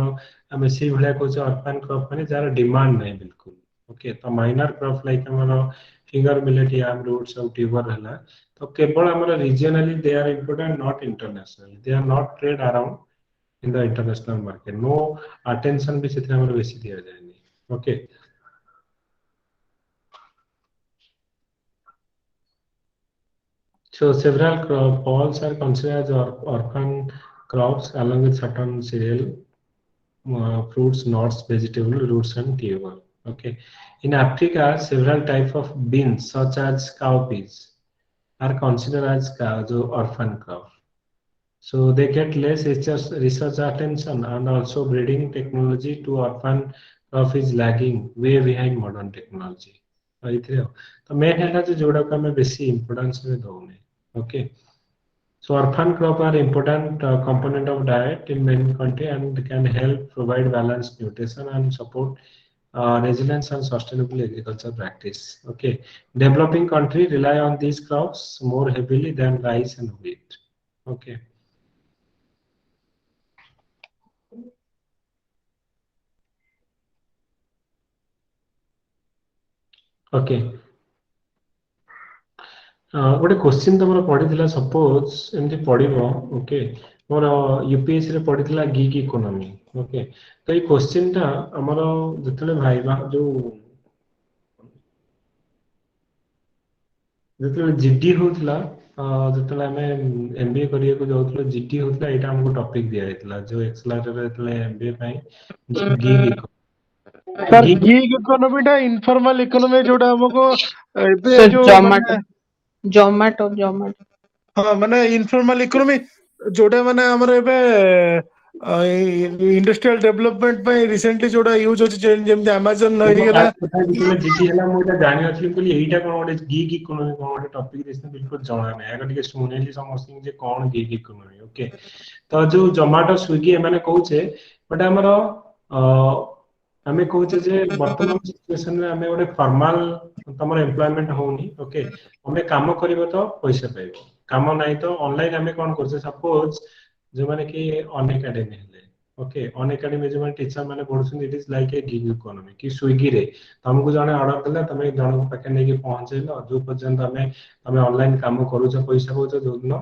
आमे से भलिया कहूचे अर्पन क्रॉप माने जार डिमांड नाही बिल्कुल ओके तो माइनर क्रॉप लाइक हमर फिंगर मिलेट याम रूट्स और ट्यूबर हला तो केवल हमर regionally they are important not internationally they are not trade around in the international market. No attention भी ସେଥିରେ ଆମର ବେଶୀ ଦିଆଯାଏନି. Okay. So several poles are considered as orphan crops along with certain cereal, fruits, nuts, vegetables, roots, and tuber. Okay. In Africa, several types of beans such as cowpeas are considered as orphan crop. So they get less research attention, and also breeding technology to orphan crop is lagging way behind modern technology. तो main है जो जोड़ा को हमें बेसी importance में दौने. Okay. So orphan crop are important component of diet in many countries and can help provide balanced nutrition and support resilience and sustainable agriculture practice. Okay. Developing countries rely on these crops more heavily than rice and wheat. Okay. Okay. गोटे question तुम पढ़ी suppose एमती पड़ो. Okay more UPSC रे पड़ी gig economy. Okay तो ये question टा हमर जतले भाईबा जो जतले जीडी होतला जतले हमें एमबीए करिया को जाउतलो जीडी होतला एटा हमको टॉपिक दिया हेतला जो एक्सेलरेटर रे जतले एमबीए पई गिग सर गिग इकोनॉमी टा इनफॉर्मल इकोनॉमी जोटा हमको एबे सर जो जोमेटो जोमेटो जोमेटो हाँ माने इनफॉर्मल इकोनॉमी जोटा माने हमर एबे इंडस्ट्रियल डेवलपमेंट पे रिसेंटली जोटा यूज होची जेम अमेज़न हो गेला जीटी हला मोटा जानि अछि बोली एटा कोन गोटे गिग इकोनॉमी कोन गोटे टॉपिक देसन बिल्कुल जाना नै आगे ଟିକେ सुनेली समस्त जे कोन गिग इकोनॉमी. ओके तो जो जोमेटो स्विगी माने कहूचे बट हमर हमें कहूचे जे वर्तमान सिचुएशन रे हमें गोटे फॉर्मल तमर एम्प्लॉयमेंट होनी. ओके हमें काम करिवो तो पैसा पाइबो काम नाही तो ऑनलाइन हमें कोन करछे सपोज जो माने कि अन एकेडमी हेले. ओके अन एकेडमी जो माने टीचर माने पढुछन it is like a gig economy कि स्विगी रे तुमको जने ऑर्डर देला तमे जन पाखे नै कि पहुंचैलो जो पर्यंत हमें तमे ऑनलाइन काम करूछ पैसा होछ जो दिन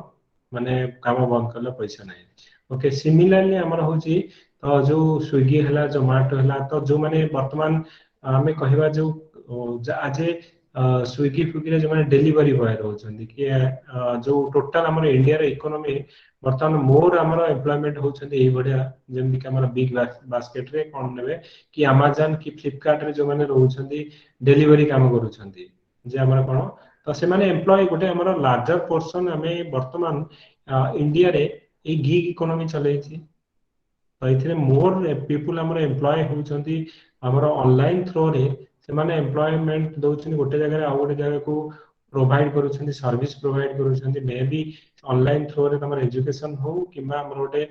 माने काम बंद करले पैसा नाही. ओके सिमिलरली हमर होची तो जो स्विगी हला जोमेटो हला तो जो माने वर्तमान हमें कहबा जो आज स्विगी फुगी रे जो माने डिलीवरी बॉय रहउछन कि जो टोटल हमर इंडिया रे इकोनॉमी वर्तमान मोर हमर एम्प्लॉयमेंट होछन एही बढ़िया जेम कि हमर बिग बास्केट रे कोन नेबे कि अमेज़न कि फ्लिपकार्ट रे जो माने रहउछन डिलीवरी काम करूछन जे हमर कोन तो से माने एम्प्लॉय गोटे हमर लार्जर पोर्शन हमें वर्तमान इंडिया रे ए गिग इकोनॉमी चलै छी. तो इथिरे मोर पीपल हमर एम्प्लॉय होछंती हमर ऑनलाइन थ्रू रे से माने एम्प्लॉयमेंट दोछन गोटे जगह आ गोटे जगह को प्रोवाइड करूछंती सर्विस प्रोवाइड करूछंती मे बी ऑनलाइन थ्रू रे तमर एजुकेशन हो किबा हमर गोटे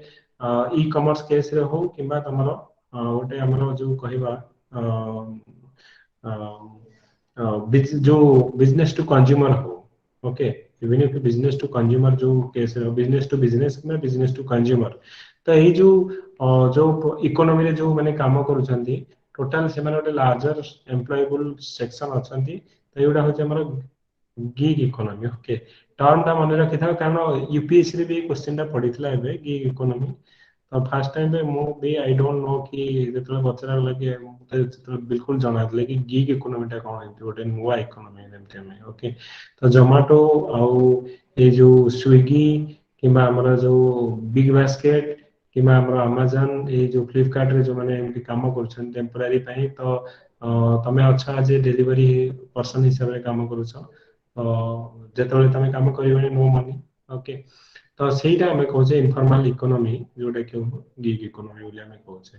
ई कॉमर्स केस रे हो किबा तमर गोटे हमर जो कहबा जो बिजनेस टू कंज्यूमर हो. Okay even if business to consumer जो केस रे बिजनेस टू बिजनेस में बिजनेस टू कंज्यूमर तो यही जो इकोनॉमी रे जो माने काम करूछंती टोटल से माने गोटे लार्जर एम्प्लॉयबल सेक्शन अछंती तो एउडा होचे हमर गिग इकोनॉमी. ओके टर्म टा मन रखि था कारण यूपीएससी रे भी क्वेश्चन टा पडितला एबे गिग इकोनॉमी तो फर्स्ट टाइम पे मो भी आई डोंट नो कि जेतले बचरा लगे तो बिल्कुल जाना था कि गिग इकोनॉमी टा कोन है गोटे नुवा इकोनॉमी जेमते हमें. ओके तो जोमेटो आउ ए जो स्विगी किबा हमर जो बिग बास्केट किबा हमर अमेज़न ए जो फ्लिपकार्ट रे जो माने एमती काम करछन टेम्पररी पई तो तमे अच्छा जे डिलीवरी पर्सन हिसाब रे काम करूछ जेतले तमे काम करिबे नो मनी. ओके तो सेटा हमें कहूचे इनफॉर्मल इकोनॉमी जोटा कि गिग इकोनॉमी बोली हमें कहूचे.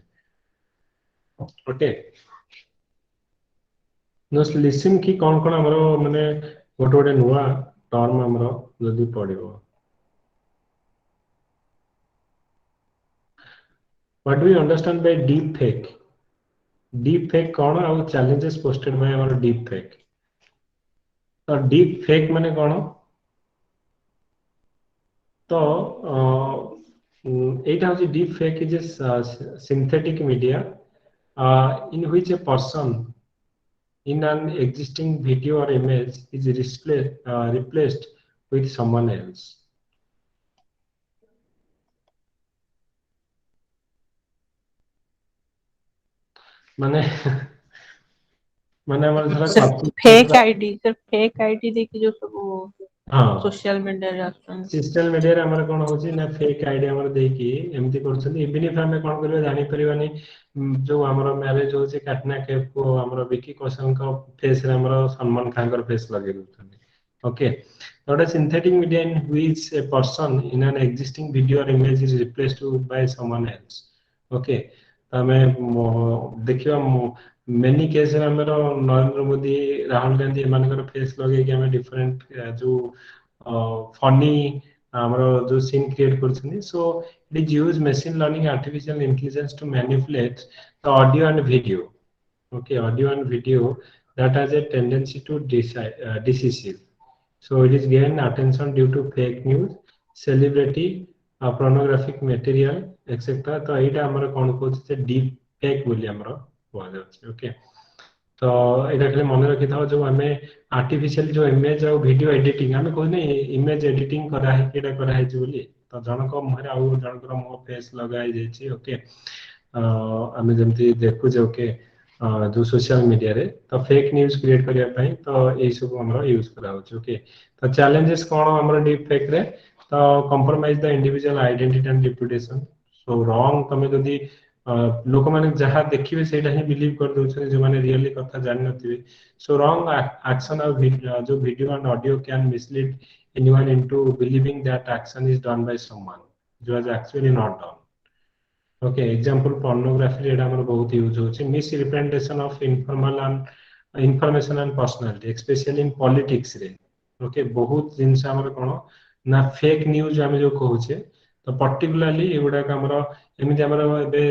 ओके नोस लिसन कि कोन हमरो माने गोटे गोटे नुवा टर्म हमरो जदी पडिबो. What do we understand by deep fake? Deep fake कौन और challenges posted by our deep fake. तो deep fake माने कौन? तो it has a deep fake is a synthetic media in which a person in an existing video or image is replaced with someone else. ମାନେ ମାନେ ଆମର ଧର सिर्फ fake ID, सिर्फ फेक आईडी देखी जो सब हाँ सोशल मीडिया रे आसुछन। सोशल मीडिया रे हमर कोन होची ना फेक आईडी हमर देकी एमती करछन इवन इफ हमें कोन करबे जानि परिबानी जो हमर मैरिज होची काटना कैफ को हमर विकी कौशल का फेस रे हमर सलमान खान का फेस लगे दउछन okay not a synthetic media in which a person in an existing video or image is replaced by someone else okay तमे देखियो मेनी केस रे हमर नरेंद्र मोदी राहुल गांधी एमानकर फेस लगे कि हमें डिफरेंट जो फनी हमरो जो सीन क्रिएट करछनी so it is use machine learning artificial intelligence to manipulate the audio and video okay audio and video that has a tendency to deceive so it is gain attention due to fake news celebrity pornographic material etc तो एटा हमर कोन कहै छै deep fake बोली हमर कहै छै okay तो एटा खाली मन रखि थाओ जो हमें आर्टिफिशियल जो इमेज और वीडियो एडिटिंग हमें कहने इमेज एडिटिंग करा है केटा करा है बोली तो जनक मुहरे आ जनकर मो फेस लगाई जाय छी ओके हमें जमती देखु जे ओके जो सोशल मीडिया रे तो फेक न्यूज क्रिएट करिया पई तो ए सब हमरा यूज करा होछ ओके तो चैलेंजेस कोन हमरा डीप फेक रे तो compromise the individual identity and reputation so wrong तमे जदी लोक माने जहा देखिबे सेटा ही बिलीव कर दोछ जे माने रियली कथा जानि नथिबे सो रॉन्ग एक्शन ऑफ जो video and audio can mislead anyone into believing that action is done by someone जो is actually not done okay example pornography एटा हमर बहुत यूज होछि misrepresentation of information and personality especially in politics रे okay बहुत जिंस हमर कोन ना fake news हम जो कहउछे तो पर्टिकुलरली एगुडा का हमर एमिति हमर एबे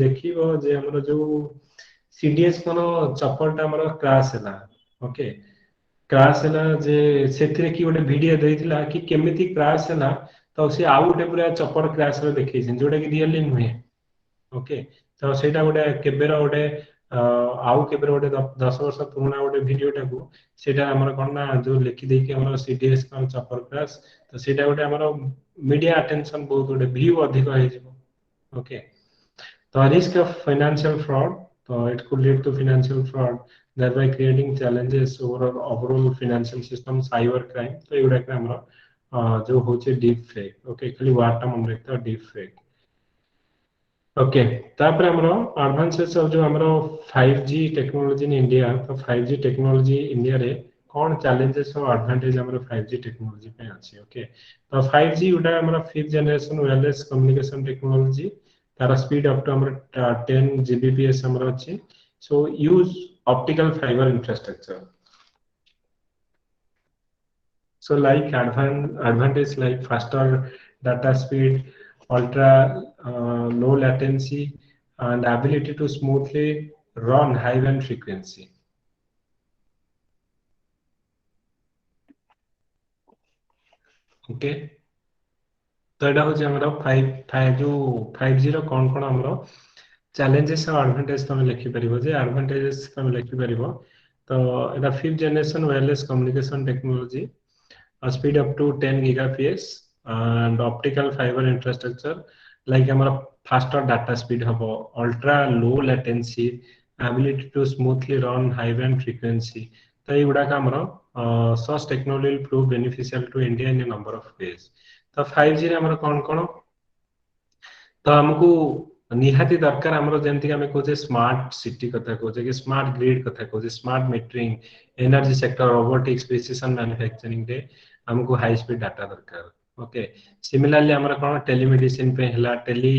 देखिबो जे हमर जो सीडीएस कोन चप्पलटा हमर क्रैश हैला ओके क्रैश हैला जे सेथिरे की गोटे वीडियो देइथिला कि केमिति क्रैश हैला तो से आउ गोटे पूरा चप्पल क्रैश रे देखैछन जोटा कि रियली नुहे ओके तो सेटा गोटे केबेर गोटे आउ केबेर गोटे 10 वर्ष पुराना गोटे वीडियोटा को सेटा हमर कोन ना जो लिखि देई कि हमर सीडीएस कोन चप्पल क्रैश तो सेटा गोटे हमर मीडिया अटेंशन बहुत गोटे व्यू अधिक होई जिवो ओके तो रिस्क ऑफ फाइनेंशियल फ्रॉड तो it could lead to financial fraud thereby creating challenges overall financial system cyber crime तो एगुडा के हमर जो होचे डीप फेक ओके खाली वार्ता मन रखता डीप फेक ओके तापर हमरो एडवांसेस ऑफ जो हमरो 5G टेक्नोलॉजी इन इंडिया तो 5G टेक्नोलॉजी इंडिया रे कोन चैलेंजेस और एडवांटेज हमरो 5G टेक्नोलॉजी पे अछि ओके तो 5G उडा हमरो 5th generation wireless communication technology तार स्पीड अप टू हमरो 10 Gbps हमरो अछि so use optical fibre infrastructure so like advantage like faster data speed ultra low latency and ability to smoothly run high band frequency okay तो एटा हो जे हमरा 5 जो 5G रो कोन हमरो challenges और advantage तमे लिखि परिबो जे advantages तमे लिखि परिबो तो एटा 5th generation wireless communication technology speed up to 10 Gbps and optical fiber infrastructure like हमारा faster data speed हबो ultra low latency ability to smoothly run high band frequency तो ये गुडा का हमारा such technology will prove beneficial to India in a number of ways तो 5G रे हमारा कौन तो हमको निहाती दरकार हमरो जेंति हमें कोजे स्मार्ट सिटी कथा कोजे कि स्मार्ट ग्रिड कथा कोजे smart metering energy sector robotics precision manufacturing दे हमको हाई स्पीड डाटा दरकार ओके सिमिलरली हमरा कोन टेलीमेडिसिन पे हला टेली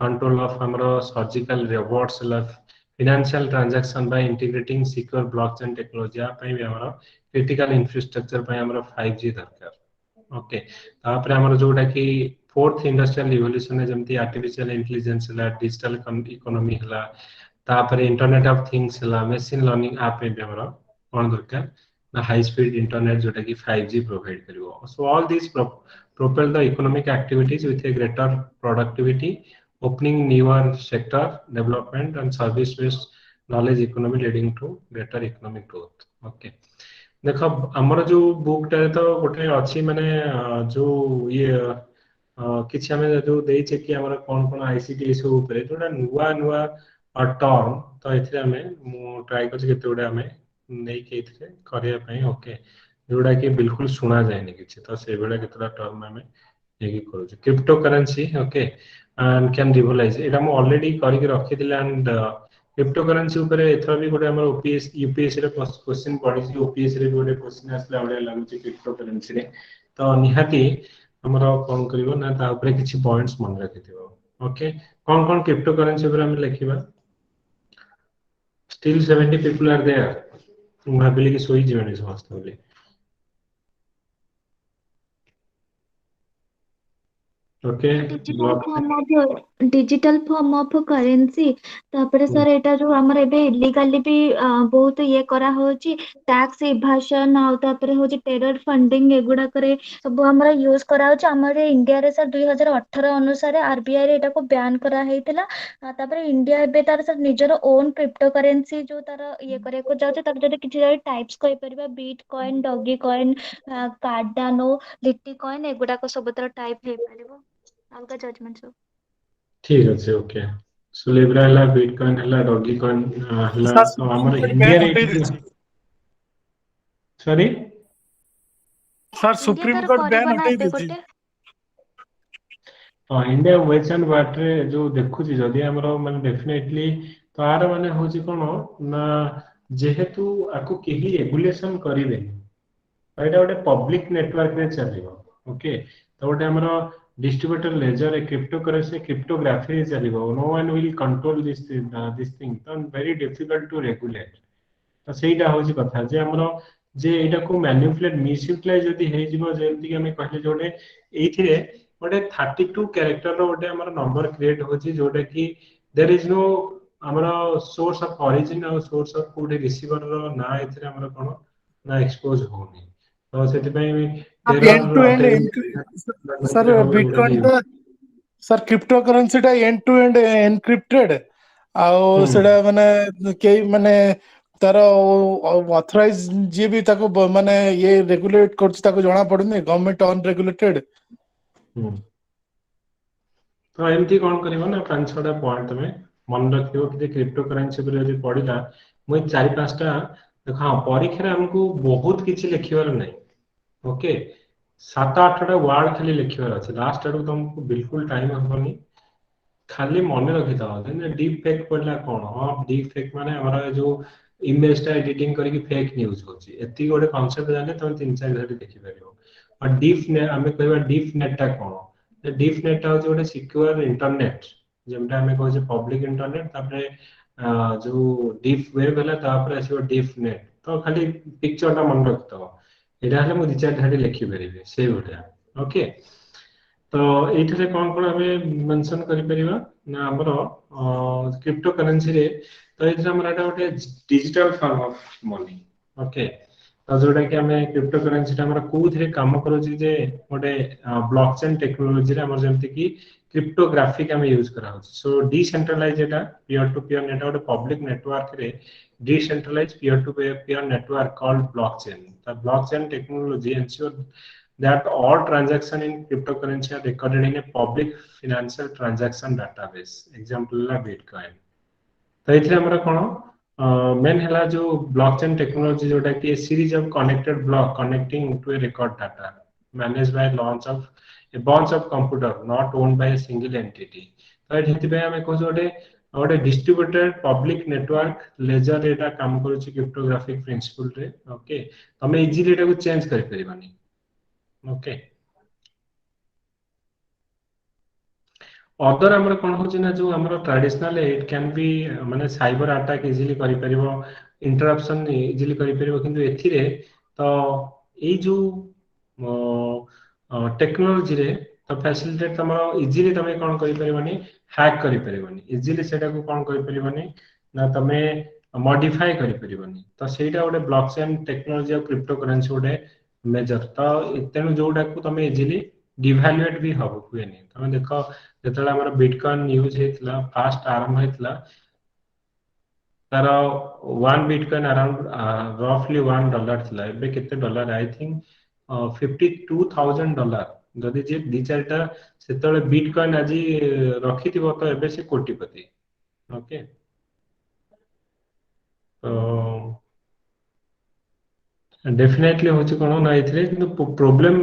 कंट्रोल ऑफ हमरो सर्जिकल रोबोट्स हला financial transaction by integrating secure blockchain technology पे भी हमरा क्रिटिकल इंफ्रास्ट्रक्चर पे हमरा 5G दरकार ओके तापर हमरा जोटा कि फोर्थ इंडस्ट्रियल रिवोल्यूशन जमती आर्टिफिशियल इंटेलिजेंस हला डिजिटल इकोनॉमी हला तापर इंटरनेट ऑफ थिंग्स हला मशीन लर्निंग आप पे हमरा कोन दरकार ना हाई स्पीड इंटरनेट जोटा कि 5G प्रोवाइड करिवो so all this propel the economic activities with a greater productivity opening newer sector development and service based knowledge economy leading to greater economic growth okay देखो हमर जो book टा तो गोटे अछि माने जो ये किछि हमें जो देइछे कि हमर कोन कोन आईसीटी सब ऊपर जोटा नुवा टर्म तो एथिरे हमें मु ट्राई कर केते गुडे हमें नै के एथिरे करिया पई ओके जोड़ा कि बिल्कुल सुना जाएनी किछि तो से बेला केतरा टर्म हमें नेकी करू cryptocurrency okay and can रिवलाइज एटा हम ऑलरेडी करि के रखि दिला एंड क्रिप्टो करेंसी ऊपर एथरा भी गोटे हमर ओपीएस यूपीएससी रे क्वेश्चन पड़ी ओपीएससी रे गोटे क्वेश्चन आसला ओडे लागुची क्रिप्टो करेंसी रे तो निहाती हमर कोन करिवो ना ता ऊपर किछि पॉइंट्स मन रखिथिबो ओके कोन क्रिप्टो करेंसी ऊपर हम लिखिबा स्टिल 70 पीपल आर देयर ମୁଁ ଭାବିଲି କି ଶୋଇଯିବେଣି ସମସ୍ତେ ବୋଲି okay digital form of currency तापरे सर एटा जो हमर एबे इलीगली भी बहुत ये करा होची टैक्स इवाजन आ तापरे होची टेरर फंडिंग एगुडा करे सब हमरा यूज करा होची हमर इंडिया रे सर 2018 अनुसार आरबीआई रे एटा को बैन करा हेतिला तापरे इंडिया एबे तार सर निजर ओन क्रिप्टो करेंसी जो तार ये करे को जाउचे तार जदि किछि टाइप्स कहि परबा बिटकॉइन डॉगी कॉइन कार्डानो लिटी कॉइन एगुडा को सब तरह टाइप हे परबो अलगा जजमेंट सब ठीक अछि ओके सो लिब्रा हला बिटकॉइन हला डॉगी कॉइन हला सर तो हमर सुप्रीम इंडिया बैन रे हटै देछि सॉरी सर इंडिया सुप्रीम तार कोर्ट करबो बैन ना हटै एबे देछि गोटे हाँ इंडिया वेज एंड वाट रे जो देखुची जदि हमर माने डेफिनेटली तो आर माने होची कोन ना जेहेतु आको केही रेगुलेशन करिवे एटा गोटे पब्लिक नेटवर्क रे चलिबो ओके तो गोटे हमर distributor ledger cryptocurrency cryptography चलिबो no one will control this thing तो वेरी डिफिकल्ट टू रेगुलेट तो सेटा होची कथा जे हमर जे एटा को मैनिपुलेट मिसयूटिलाइज जदी हे जिवो जेमति कि हमें कहले जोडे एथिरे गोटे 32 कैरेक्टर रो गोटे हमर नंबर क्रिएट होची जोडे कि देयर इज नो हमर सोर्स ऑफ ओरिजिन और सोर्स ऑफ कोडे रिसीवर रो ना एथिरे हमर कोन ना एक्सपोज होनी तो सेति पई end to end sir bitcoin टा सर क्रिप्टो करेंसी टा एंड टू एंड एनक्रिप्टेड आउ सेडा माने के माने तार ऑथराइज जे भी ताको माने ये रेगुलेट करछ ताको जणा पड़नी गवर्नमेंट अन रेगुलेटेड तो एमती कोन करबो ना पांच छटा पॉइंट में मन रखियो कि क्रिप्टो करेंसी पर यदि पडिला मु चारि पांचटा देखो हां परीक्षा हमको बहुत किछि लिखिबार नै ओके 7-8टा वर्ड खाली लिखिबार अछि लास्ट आडू तुमको बिल्कुल टाइम हबनी खाली मन रखि था डीप फेक पडला कोन हां डीप फेक माने हमरा जो इमेज टा एडिटिंग करके फेक न्यूज होची एती गोटे कांसेप्ट जाने तुम 3-4 घंटे देखि परियो और डीप ने हमें कहबा डीप नेट टा कोन डीप नेट टा होची गोटे सिक्योर इंटरनेट जेमटा हमें कहै छै पब्लिक इंटरनेट तापरे जो डीप वेब हला तापरे आसीबो डीप नेट तो खाली पिक्चर टा मन रखतो एटा हले मु 2-4 घंटे लिखि परिबे से बढिया ओके तो एठरे कोन कोन हमें मेंशन करि परिबा ना हमरो क्रिप्टो करेंसी रे तो एठरे हमरा एटा गोटे digital form of money okay तो जोटा कि हमें क्रिप्टो करेंसी टा हमरा कोथरे काम करू छी जे गोटे ब्लॉकचेन टेक्नोलॉजी रे हमर जेमति कि क्रिप्टोग्राफी का हमें यूज करा होची सो डिसेंट्रलाइज एटा पीयर टू पीयर नेट गोटे पब्लिक नेटवर्क रे decentralize peer to peer network called blockchain the blockchain technology ensure that all transactions in cryptocurrency are recorded in a public financial transaction database example la bitcoin तो इथले हमरा कोन main हला जो blockchain technology जोटा कि a series of connected block connecting to a record data managed by launch of a bunch of computer not owned by a single entity तो एथि पे हमें को जोटे गोटे डिस्ट्रीब्यूटेड पब्लिक नेटवर्क लेजर एटा काम करू छी क्रिप्टोग्राफिक प्रिंसिपल रे ओके तमे इजीली एटा को चेंज कर परिबानी ओके अदर हमर कोन होची ना जो हमर ट्रेडिशनल इट कैन बी माने साइबर अटैक इजीली करि परिबो इंटरप्शन इजीली करि परिबो किंतु एथिरे तो ए जो टेक्नोलॉजी रे तो फैसिलिटेट हमर इजीली तमे कोन करि परिबनी हैक करि परिबनी इजीली सेटा को कोन करि परिबनी ना तमे मॉडिफाई करि परिबनी तो सेटा गोटे ब्लॉकचेन टेक्नोलॉजी और क्रिप्टो करेंसी गोटे मेजर तो तेणु जोटा को तुम इजिली डिवैल्यूएट भी हबो हुएनी तुम देखो जेतला हमर बिटकॉइन यूज हेतला फास्ट आरंभ हेतला तार 1 बिटकॉइन अराउंड रफली $1 थिला एबे केते डॉलर आई थिंक $52,000 जदि जे दी चारटा सेतले बिटकॉइन आजी रखिथिबो तो एबे से कोटिपति ओके तो डेफिनेटली होची कोन ना इथले किंतु प्रॉब्लम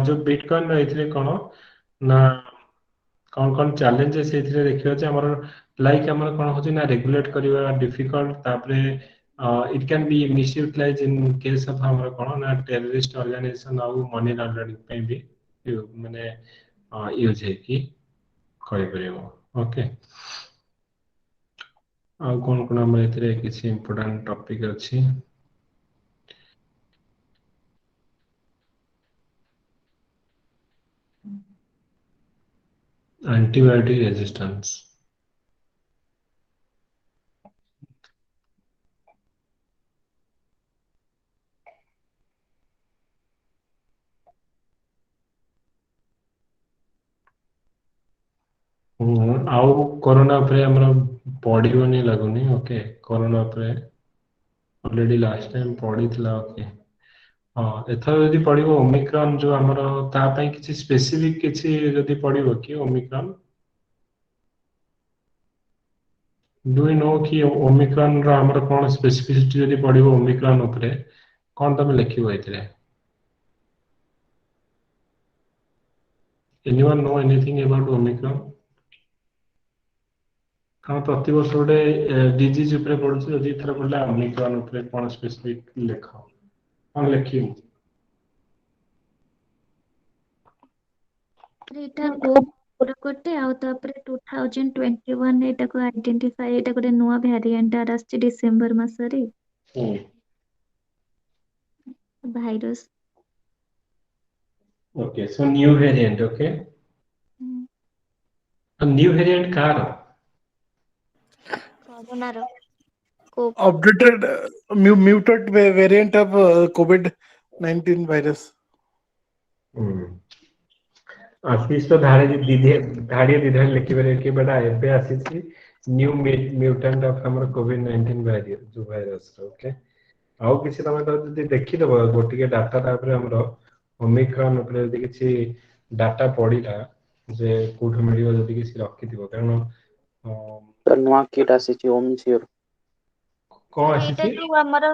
जो बिटकॉइन इथले कोन ना कौन चैलेंजेस इथले देखियो जे हमर लाइक हमर कोन होची ना रेगुलेट करिवा डिफिकल्ट तापरे it can be misutilise in case of हमर कोन ना टेररिस्ट ऑर्गेनाइजेशन आउ मनी लॉन्ड्रिंग पे भी माने यूज है कि करि परिबो ओके आ कोन हमर इथले किछि इंपोर्टेंट टॉपिक अछि एंटीबायोटिक रेजिस्टेंस आउ कोरोना उपरे हमर पढ़िबनी लागुनी ओके कोरोना उपरे ऑलरेडी लास्ट टाइम पढ़िथिला ओके हाँ एथर यदि पढ़िबो ओमिक्रॉन जो हमर ता पई किछि स्पेसिफिक किछि यदि पढ़िबो कि ओमिक्रॉन डू यू नो कि ओमिक्रॉन रो हमर कोन स्पेसिफिसिटी यदि पढ़िबो ओमिक्रॉन उपरे कोन तमे लिखिबो एथिरे anyone know anything about omicron हाँ प्रति वर्ष गोटे डिजीज उपरे पढ़ुछु यदि थर पढ़ला ओमिक्रॉन उपरे कोन स्पेसिफिक लेख कोन लिखिबो ଏଇଟା କୋଭିଡ ଗୋଟେ ଆଉ ତାପରେ 2021 ଏଇଟାକୁ ଆଇଡେଣ୍ଟିଫାଇ ଏଇଟା ଗୋଟେ ନୂଆ ଭ୍ୟାରିଏଣ୍ଟ ଆସିଛି ଡିସେମ୍ବର ମାସରେ virus okay so new variant okay new variant car କରୋନାର updated muted variant of COVID-19 virus. आशीष तो धाड़िए दिधे लिखिबे कि बेटा एबे आसीछि न्यू म्यूटेंट ऑफ हमर कोविड-19 वायरस ओके आउ किसी तमे तो जदी देखि दबो गोटिके डाटा तापर हमर ओमिक्रॉन उपरे जदी किछि डाटा पडिला जे कोठ मिलियो जदी किछि रखि दिबो कारण सर नुआ किट आसीछि ओमसियोर को ଏଇଟା आसीछि ଯୋଉ ଆମର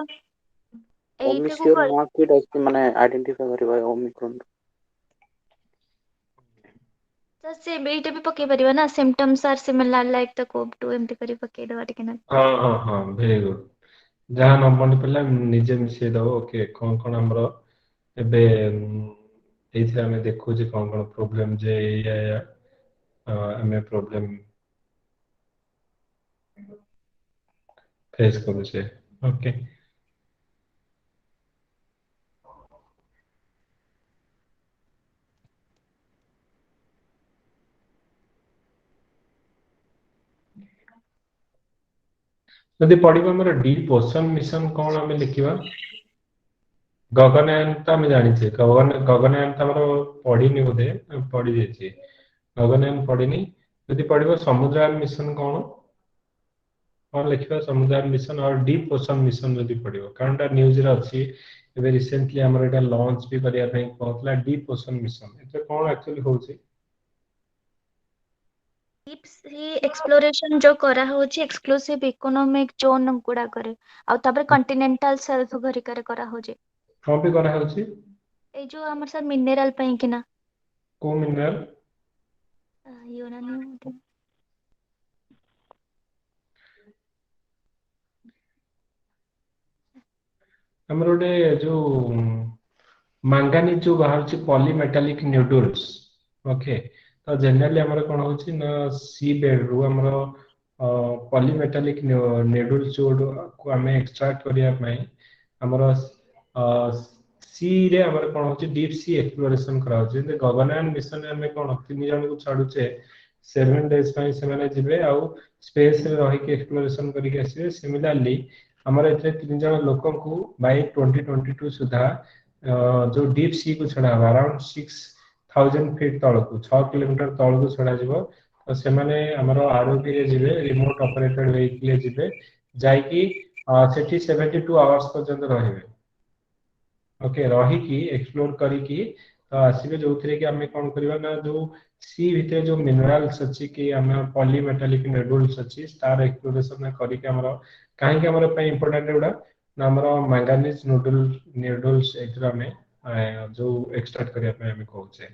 ଏଇଟାକୁ ओमसियोर नुआ किट आसीछि माने आइडेंटिफाई करबा ओमिक्रॉन ତ ସେ ଏଇଟା ବି ପକେଇ ପାରିବ ନା ସିମ୍ପଟମ୍स ଆର୍ ସିମିଲାର ଲାଇକ୍ ଦ କୋଭ2 ଏମିତି କରି ପକେଇ ଦବା ଟିକେ ନା हाँ वेरी गुड जहाँ न मन पड़ला निजे मिसे दो ओके कोन हमरो एबे एइथे हमें देखु जे कोन प्रॉब्लम जे या हमें प्रॉब्लम फेस करू छे ओके यदि पढ़िबा हमर डीप ओशन मिशन कोन हमें लिखिबा गगनयान तो हमें जानी छे गगनयान तो हमर पढ़िनी बोधे पढ़ी जेछि गगनयान पढ़िनी यदि पढ़िबा समुद्रयान मिशन कोन लिखिबा समुद्रयान मिशन और डीप ओशन मिशन यदि पढ़िबा कारणटा न्यूज रे अछि एबे रिसेंटली हमर एटा लॉन्च भी करिया पई कहतला डीप ओशन मिशन एते कोन एक्चुअली होछि डीप सी एक्सप्लोरेशन जो करा होची एक्सक्लूसिव इकोनॉमिक जोन गुडा करे आ तापर कॉन्टिनेंटल सेल्फ घरिकारे करा होजे कोन भी करा होछि ए जो हमर सर मिनरल पई किना को मिनरल यूनानी हमर ओटे जो मांगानीज जो बाहर छि पॉलीमेटालिक न्यूडल्स ओके तो जनरली हमर कोन होछि ना सी बेड रु हमर पॉलीमेटालिक न्यूडल्स जो को हमें एक्सट्रैक्ट करिया पई हमर सी रे हमर कोन होछि डीप सी एक्सप्लोरेशन करा होछि जे गगनयान मिशन हमें कोन 3 जन को छाडु छे 7 डेज पई से माने जिबे आ स्पेस रे रहि के एक्सप्लोरेशन करि के आसीबे सिमिलरली हमर एथे 3 जन लोकन को बाय 2022 सुधा जो डीप सी को छडा अराउंड 6000 फीट तळ को 6 किलोमीटर तळ को छडा जिवो तो से माने हमर आरओबी रे जिबे रिमोट ऑपरेटेड व्हीकल रे जिबे जाय की सेठी 72 आवर्स पर्यंत रहिबे ओके रही की एक्सप्लोर करी की तो आसीबे जो कि आम कौन करवा ना जो सी भितर जो मिनरल्स अच्छी कि आम पॉलीमेटालिक नोडुल्स अच्छी तार एक्सप्लोरेशन करके आमर कहीं आमर इंपोर्टेंट गुड़ा ना आमर मैंगानीज नोडुल्स जो एक्सट्रैक्ट करने कहचे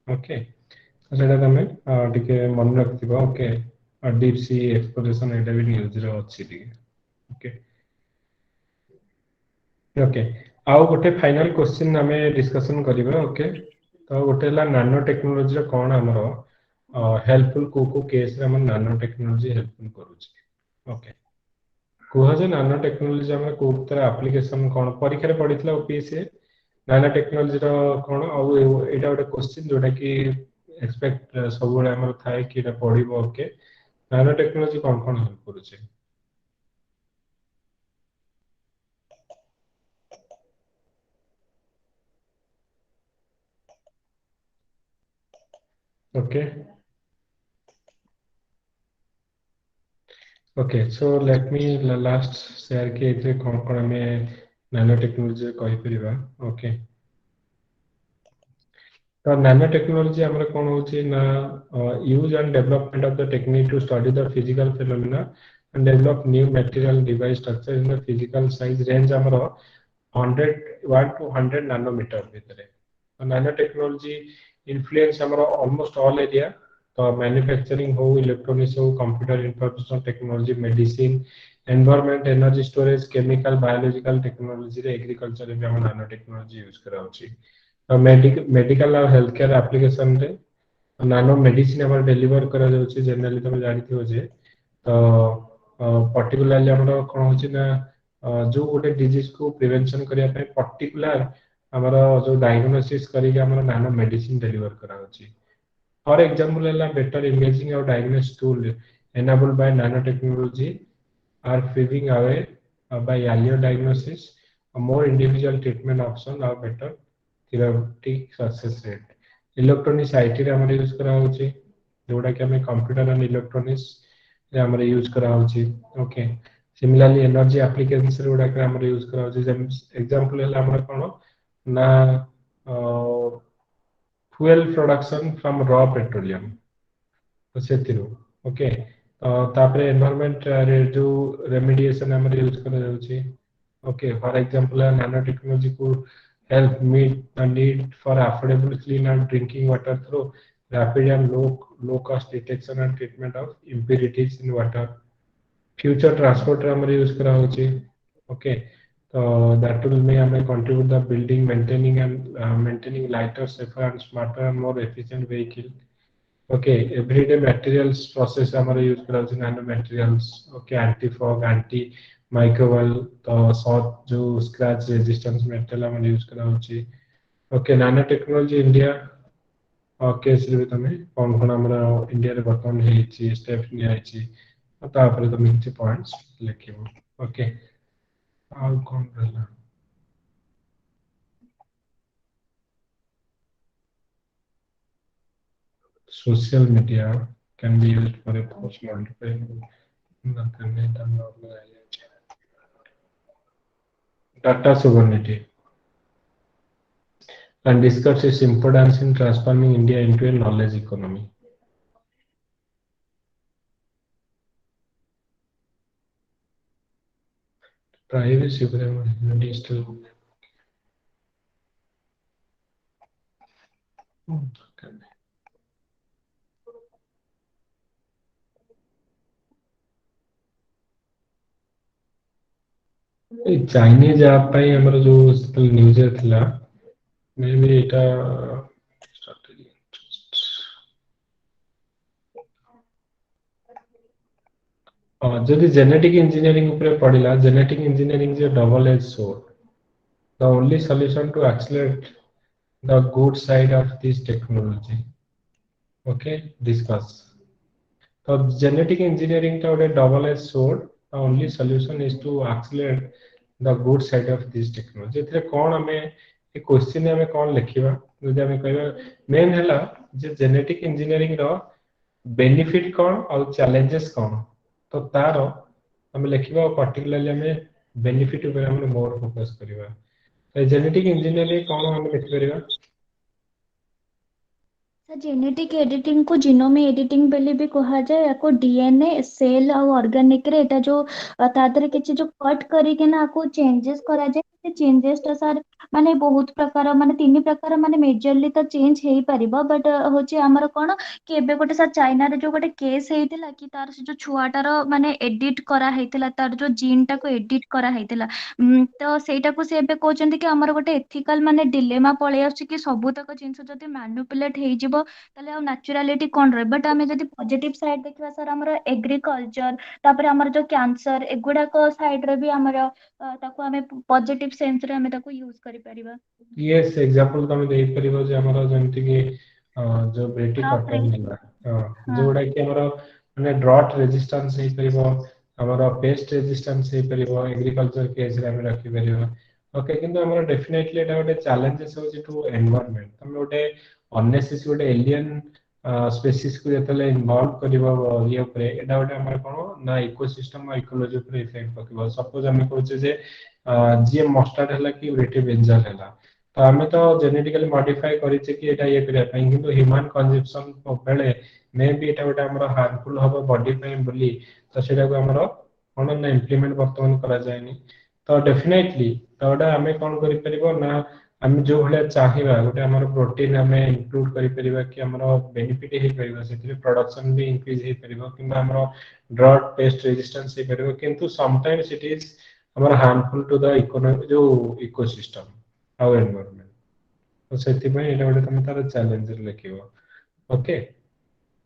ओके सेटा तमें टिके मन रखिथिबो ओके डीप सी एक्सप्लोरेशन एटा भी न्यूज रे अछि टिके ओके ओके आउ गोटे फाइनल क्वेश्चन आमे डिस्कशन करिबा ओके तो गोटे ला नानो टेक्नोलॉजी रो कोन हमरो हेल्पफुल को केस रे हम नानो टेक्नोलॉजी हेल्पफुल करूची ओके कुह जे नानो टेक्नोलॉजी हम को तरह एप्लीकेशन कोन परीक्षा रे पढितला ओपीएससी नानो टेक्नोलॉजी रो कोन आउ एटा गोटे क्वेश्चन जोटा कि एक्सपेक्ट सब बेले हमर थाए कि एटा पढिबो ओके नानो टेक्नोलॉजी कोन कोन हेल्प करूची okay okay so let me last share के इथे कोन कोन हमें नानो टेक्नोलॉजी कहि परिबा ओके तो नानो टेक्नोलॉजी हमर कोन होची ना use and development of the technique to study the physical phenomena and develop new material device structure in the physical size range हमर 1 to 100 नैनोमीटर भितरे नानो टेक्नोलॉजी इन्फ्लुएंस हमर ऑलमोस्ट ऑल एरिया तो manufacturing हो electronics हो computer information technology medicine environment energy storage chemical biological technology रे agriculture में हम नानो टेक्नोलॉजी यूज करा होची मेडिकल और हेल्थ केयर एप्लीकेशन रे नानो मेडिसिन हमर डिलीवर करा जाउची जनरली तुम जानि थियो जे तो पर्टिकुलरली हमर कोन होची ना जो गोटे डिजीज को प्रिवेंशन करिया पे पर्टिकुलर हमर जो डायग्नोसिस करी के हमर नानो मेडिसिन डिलीवर करा होची फॉर एग्जांपल है बेटर इमेजिंग और diagnosis tool enabled by nanotechnology are paving away by earlier diagnosis, a more individual treatment option or better therapeutic success rate. Electronics IT रे हमरे यूज करा होची जोटा कि हमें कंप्यूटर एंड इलेक्ट्रॉनिक्स रे हमरे यूज करा होची ओके सिमिलरली एनर्जी एप्लीकेशंस रे जोटा कि हमरे यूज करा होची एग्जांपल है हमरे कोन ना fuel production from raw petroleum तो सेतिरो ओके तापरे एनवायरनमेंट रे जो रेमेडिएशन हम यूज कर जाउची okay for example nano technology को help meet the need for affordable clean and drinking water through rapid and low cost detection and treatment of impurities in water future transport रे हम use करा होची okay so that will may contribute the building maintaining lighter safer and smarter and more efficient vehicle okay everyday materials process हमारे use करा होची nano materials okay anti fog anti microbial तो soft जो scratch resistance material हमारे use करा होची okay nano technology India okay सिर्फ तमे कोन कोन हमरा इंडिया रे वर्तमान हेची स्टेप नि आइची तापर तमे किछि पॉइंट्स लिखिबो ओके आउ कोन रहला social media can be used for a post multiplying the content and organization. Data sovereignty and discuss its importance in transforming India into a knowledge economy. Privacy framework digital Chinese app पाई हमर जो news थिला मे भी एटा जदि genetic engineering ऊपर पढ़िला genetic engineering is a double edge sword the only solution to accelerate the good side of this technology okay discuss so genetic engineering ta a double edged sword the only solution is to accelerate the good side of this technology एथरे कोन हमें ए question हमें कोन लिखिबा जदि हमें कहबा main हला जे genetic engineering रो benefit कोन और challenges कोन तो तारो हमें लिखिबा particularly हमें बेनिफिट ऊपर हम मोर फोकस करिबा जेनेटिक इंजीनियरिंग कोन हम लिख परिबा जेनेटिक एडिटिंग को जीनोम एडिटिंग बेली भी कहा जाए याको डीएनए सेल और ऑर्गेनिक रे एटा जो ता देहरे किछि जो कट करिके ना को चेंजेस करा जाए से चेंजेस ता सर माने बहुत प्रकार माने तीन प्रकार माने मेजरली तो चेंज हेई परिबो बट होची हमर कोन कि एबे गोटे सर चाइना रे जो गोटे केस हेइतिला कि तार से जो छुआटार माने एडिट करा हेइतिला तार जो जीन टा को एडिट करा हेइतिला तो ସେଇଟା କୁ ସେ ଏବେ କହୁଛନ୍ତି କି ଆମର ଗୋଟେ ଏଥିକାଲ ମାନେ ଡିଲେମା ପଳେଇ ଆସୁଛି କି ସବୁତକ ଜିନିଷ ଯଦି ମ୍ୟାନିପୁଲେଟ ହେଇଯିବ ତାହେଲେ ଆଉ ନ୍ୟାଚୁରାଲିଟି କଣ ରହିବ ବଟ୍ ଆମେ ଯଦି ପଜିଟିଭ ସାଇଡ୍ ଦେଖିବା ସାର୍ ଆମର ଏଗ୍ରିକଲଚର ତାପରେ ଆମର ଯୋଉ କ୍ୟାନ୍ସର ଏଗୁଡାକ ସାଇଡରେ ବି ଆମର ତାକୁ ଆମେ ପଜିଟିଭ ସେନ୍ସରେ ଆମେ ତାକୁ ୟୁଜ କରିପାରିବା यस एग्जांपल तमे देई परिबो जे हमर जेंति कि जो बेटी क्रॉप रे कॉटन हिला हाँ जोडा कि हमर माने ड्रॉट रेजिस्टेंस हे परिबो हमर पेस्ट रेजिस्टेंस हे परिबो एग्रीकल्चर केस रे हम रखि परिबो ओके किंतु हमर डेफिनेटली एटा गोटे चैलेंजेस होची टू एनवायरनमेंट तमे गोटे अननेसेसरी गोटे एलियन स्पेसीज को जतले इन्वॉल्व करिबो ये ऊपर एटा गोटे हमर कोन ना इकोसिस्टम और इकोलॉजी ऊपर इफेक्ट पकिबो सपोज हम कहूचे जे जे मस्टर्ड हला कि रेटिव बेंजर हला तो आमे तो जेनेटिकली मॉडिफाई करिचे कि एटा ये करिया पई किंतु ह्यूमन कंजम्पशन बेले मे बी एटा गोटे हमर हार्मफुल हबो बॉडी पे बोली तो सेटा को हमर कोन ना इम्प्लीमेंट वर्तमान करा जायनी तो डेफिनेटली तो एटा आमे कोन करि परिबो ना आमे जो भले चाहिबा गोटे हमर प्रोटीन आमे इंक्लूड करि परिबा कि हमर बेनिफिट हे परिबा सेति प्रोडक्शन भी इंक्रीज हे परिबो किंबा हमर ड्रॉट पेस्ट रेजिस्टेंस हे परिबो किंतु समटाइम्स इट इज हमर हार्मफुल टू द इकोनॉमी जो इकोसिस्टम आवर एनवायरनमेंट तो सेति पय एटा गोटे तमे तार चैलेंज लेखिबो ओके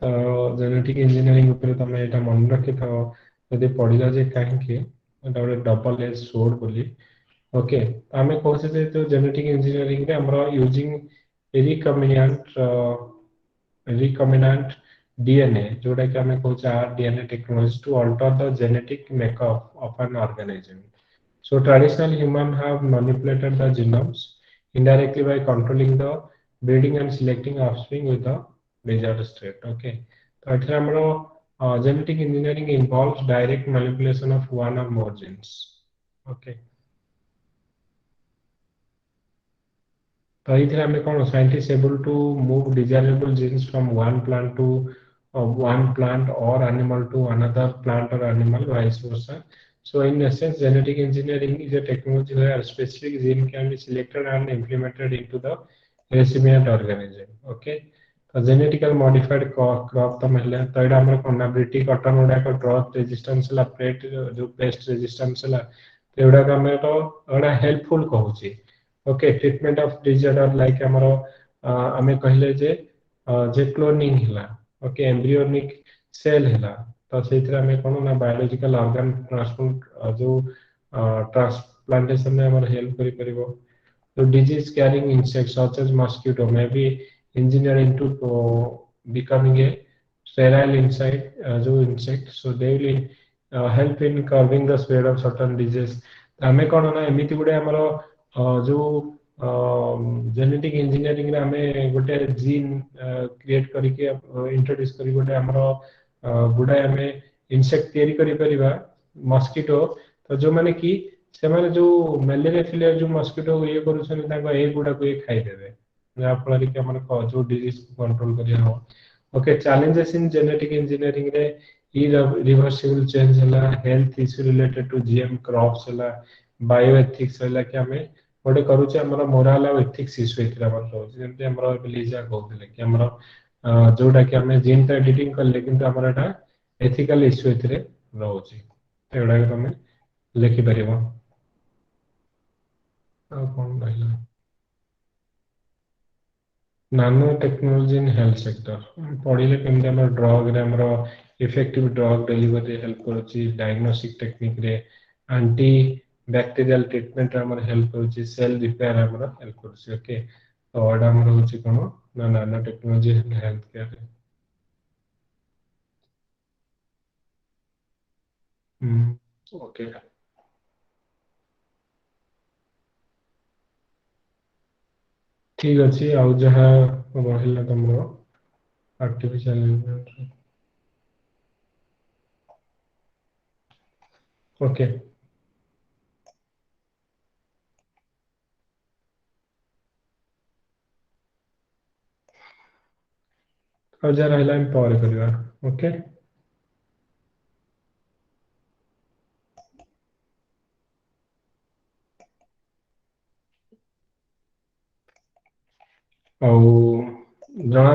तो जेनेटिक इंजीनियरिंग ऊपर तमे एटा मन रखि थाओ यदि पढिला जे काहे कि एटा गोटे डबल एज सोर्ड बोली ओके आमे कहसे जे तो जेनेटिक इंजीनियरिंग रे हमरा यूजिंग रिकॉम्बिनेंट recombinant DNA जोटा कि हमें कहूँ RDNA technology to alter the genetic makeup of an organism. So traditional humans have manipulated the genomes indirectly by controlling the breeding and selecting offspring with the desired trait. Okay. So एठरे हमरो genetic engineering involves direct manipulation of one or more genes. Okay. तो इधर हमें कौन scientists able to move desirable genes from one plant to one plant or animal to another plant or animal vice versa. So in essence, genetic engineering is a technology where specific gene can be selected and implemented into the recipient organism. Okay. तो genetical modified crop तो महले तो एडा हमर कोना ब्रिटी cotton उडा को drought resistance ला पेट जो paste resistance ला तो एडा का मैं तो एडा हेल्पफुल कहूची okay treatment of disorder like हमरो हमें कहले जे जे क्लोनिंग हिला ओके एम्ब्रियोनिक सेल हिला तो सेथरा में कोन ना बायोलॉजिकल ऑर्गन ट्रांसप्लांट जो ट्रांसप्लांटेशन में हमर हेल्प करि परिबो तो disease carrying insects such as mosquito may be engineered into becoming a sterile insect जो insect so they will help in curbing the spread of certain disease हमें कौन ना एमिति गुडे हमरो जो जेनेटिक इंजीनियरिंग रे हमें गोटे जीन क्रिएट करके इंट्रोड्यूस करी गोटे हमरो गुडे हमें इंसेक्ट तयारी करि परिबा मस्किटो तो जो माने कि से माने जो मलेरिया फिलियर जो मस्किटो ये करूछन ताको ए गुडा को ये खाई देबे या फल कि हमर जो डिजीज को कंट्रोल करिया हो okay challenges in genetic engineering रे irreversible change हला health issue related to GM crops हला बायो एथिक्स हला कि हमें गोटे करूचे हमर मोरल और एथिक्स इश्यू एथिरा हमर रहउचे जेंते हमर बिलीजा कहउतले कि हमर जोटा कि हमें जीन तो एडिटिंग करले किंतु हमर एटा एथिकल इश्यू एथिरे रहउचे एडा के हमें लिखि परिबो कौन रहिला नानो टेक्नोलॉजी इन हेल्थ सेक्टर पढ़िले केमते हमर ड्रग रे हमर इफेक्टिव ड्रग डिलीवरी हेल्प करूची डायग्नोस्टिक टेक्निक रे एंटी बैक्टीरियल ट्रीटमेंट रे हमर हेल्प करूची सेल रिपेयर हमर हेल्प करूची ओके तो एडा हमर होची कोन ना नानो टेक्नोलॉजी इन हेल्थ केयर रे ओके ठीक अछि आउ जहा रहिला तमरो आर्टिफिशियल इंटेलिजेंस ओके ଆଉ ଯାହା ରହିଲା ଆମେ ପରେ କରିବା। ଓକେ। ଆଉ ଜଣା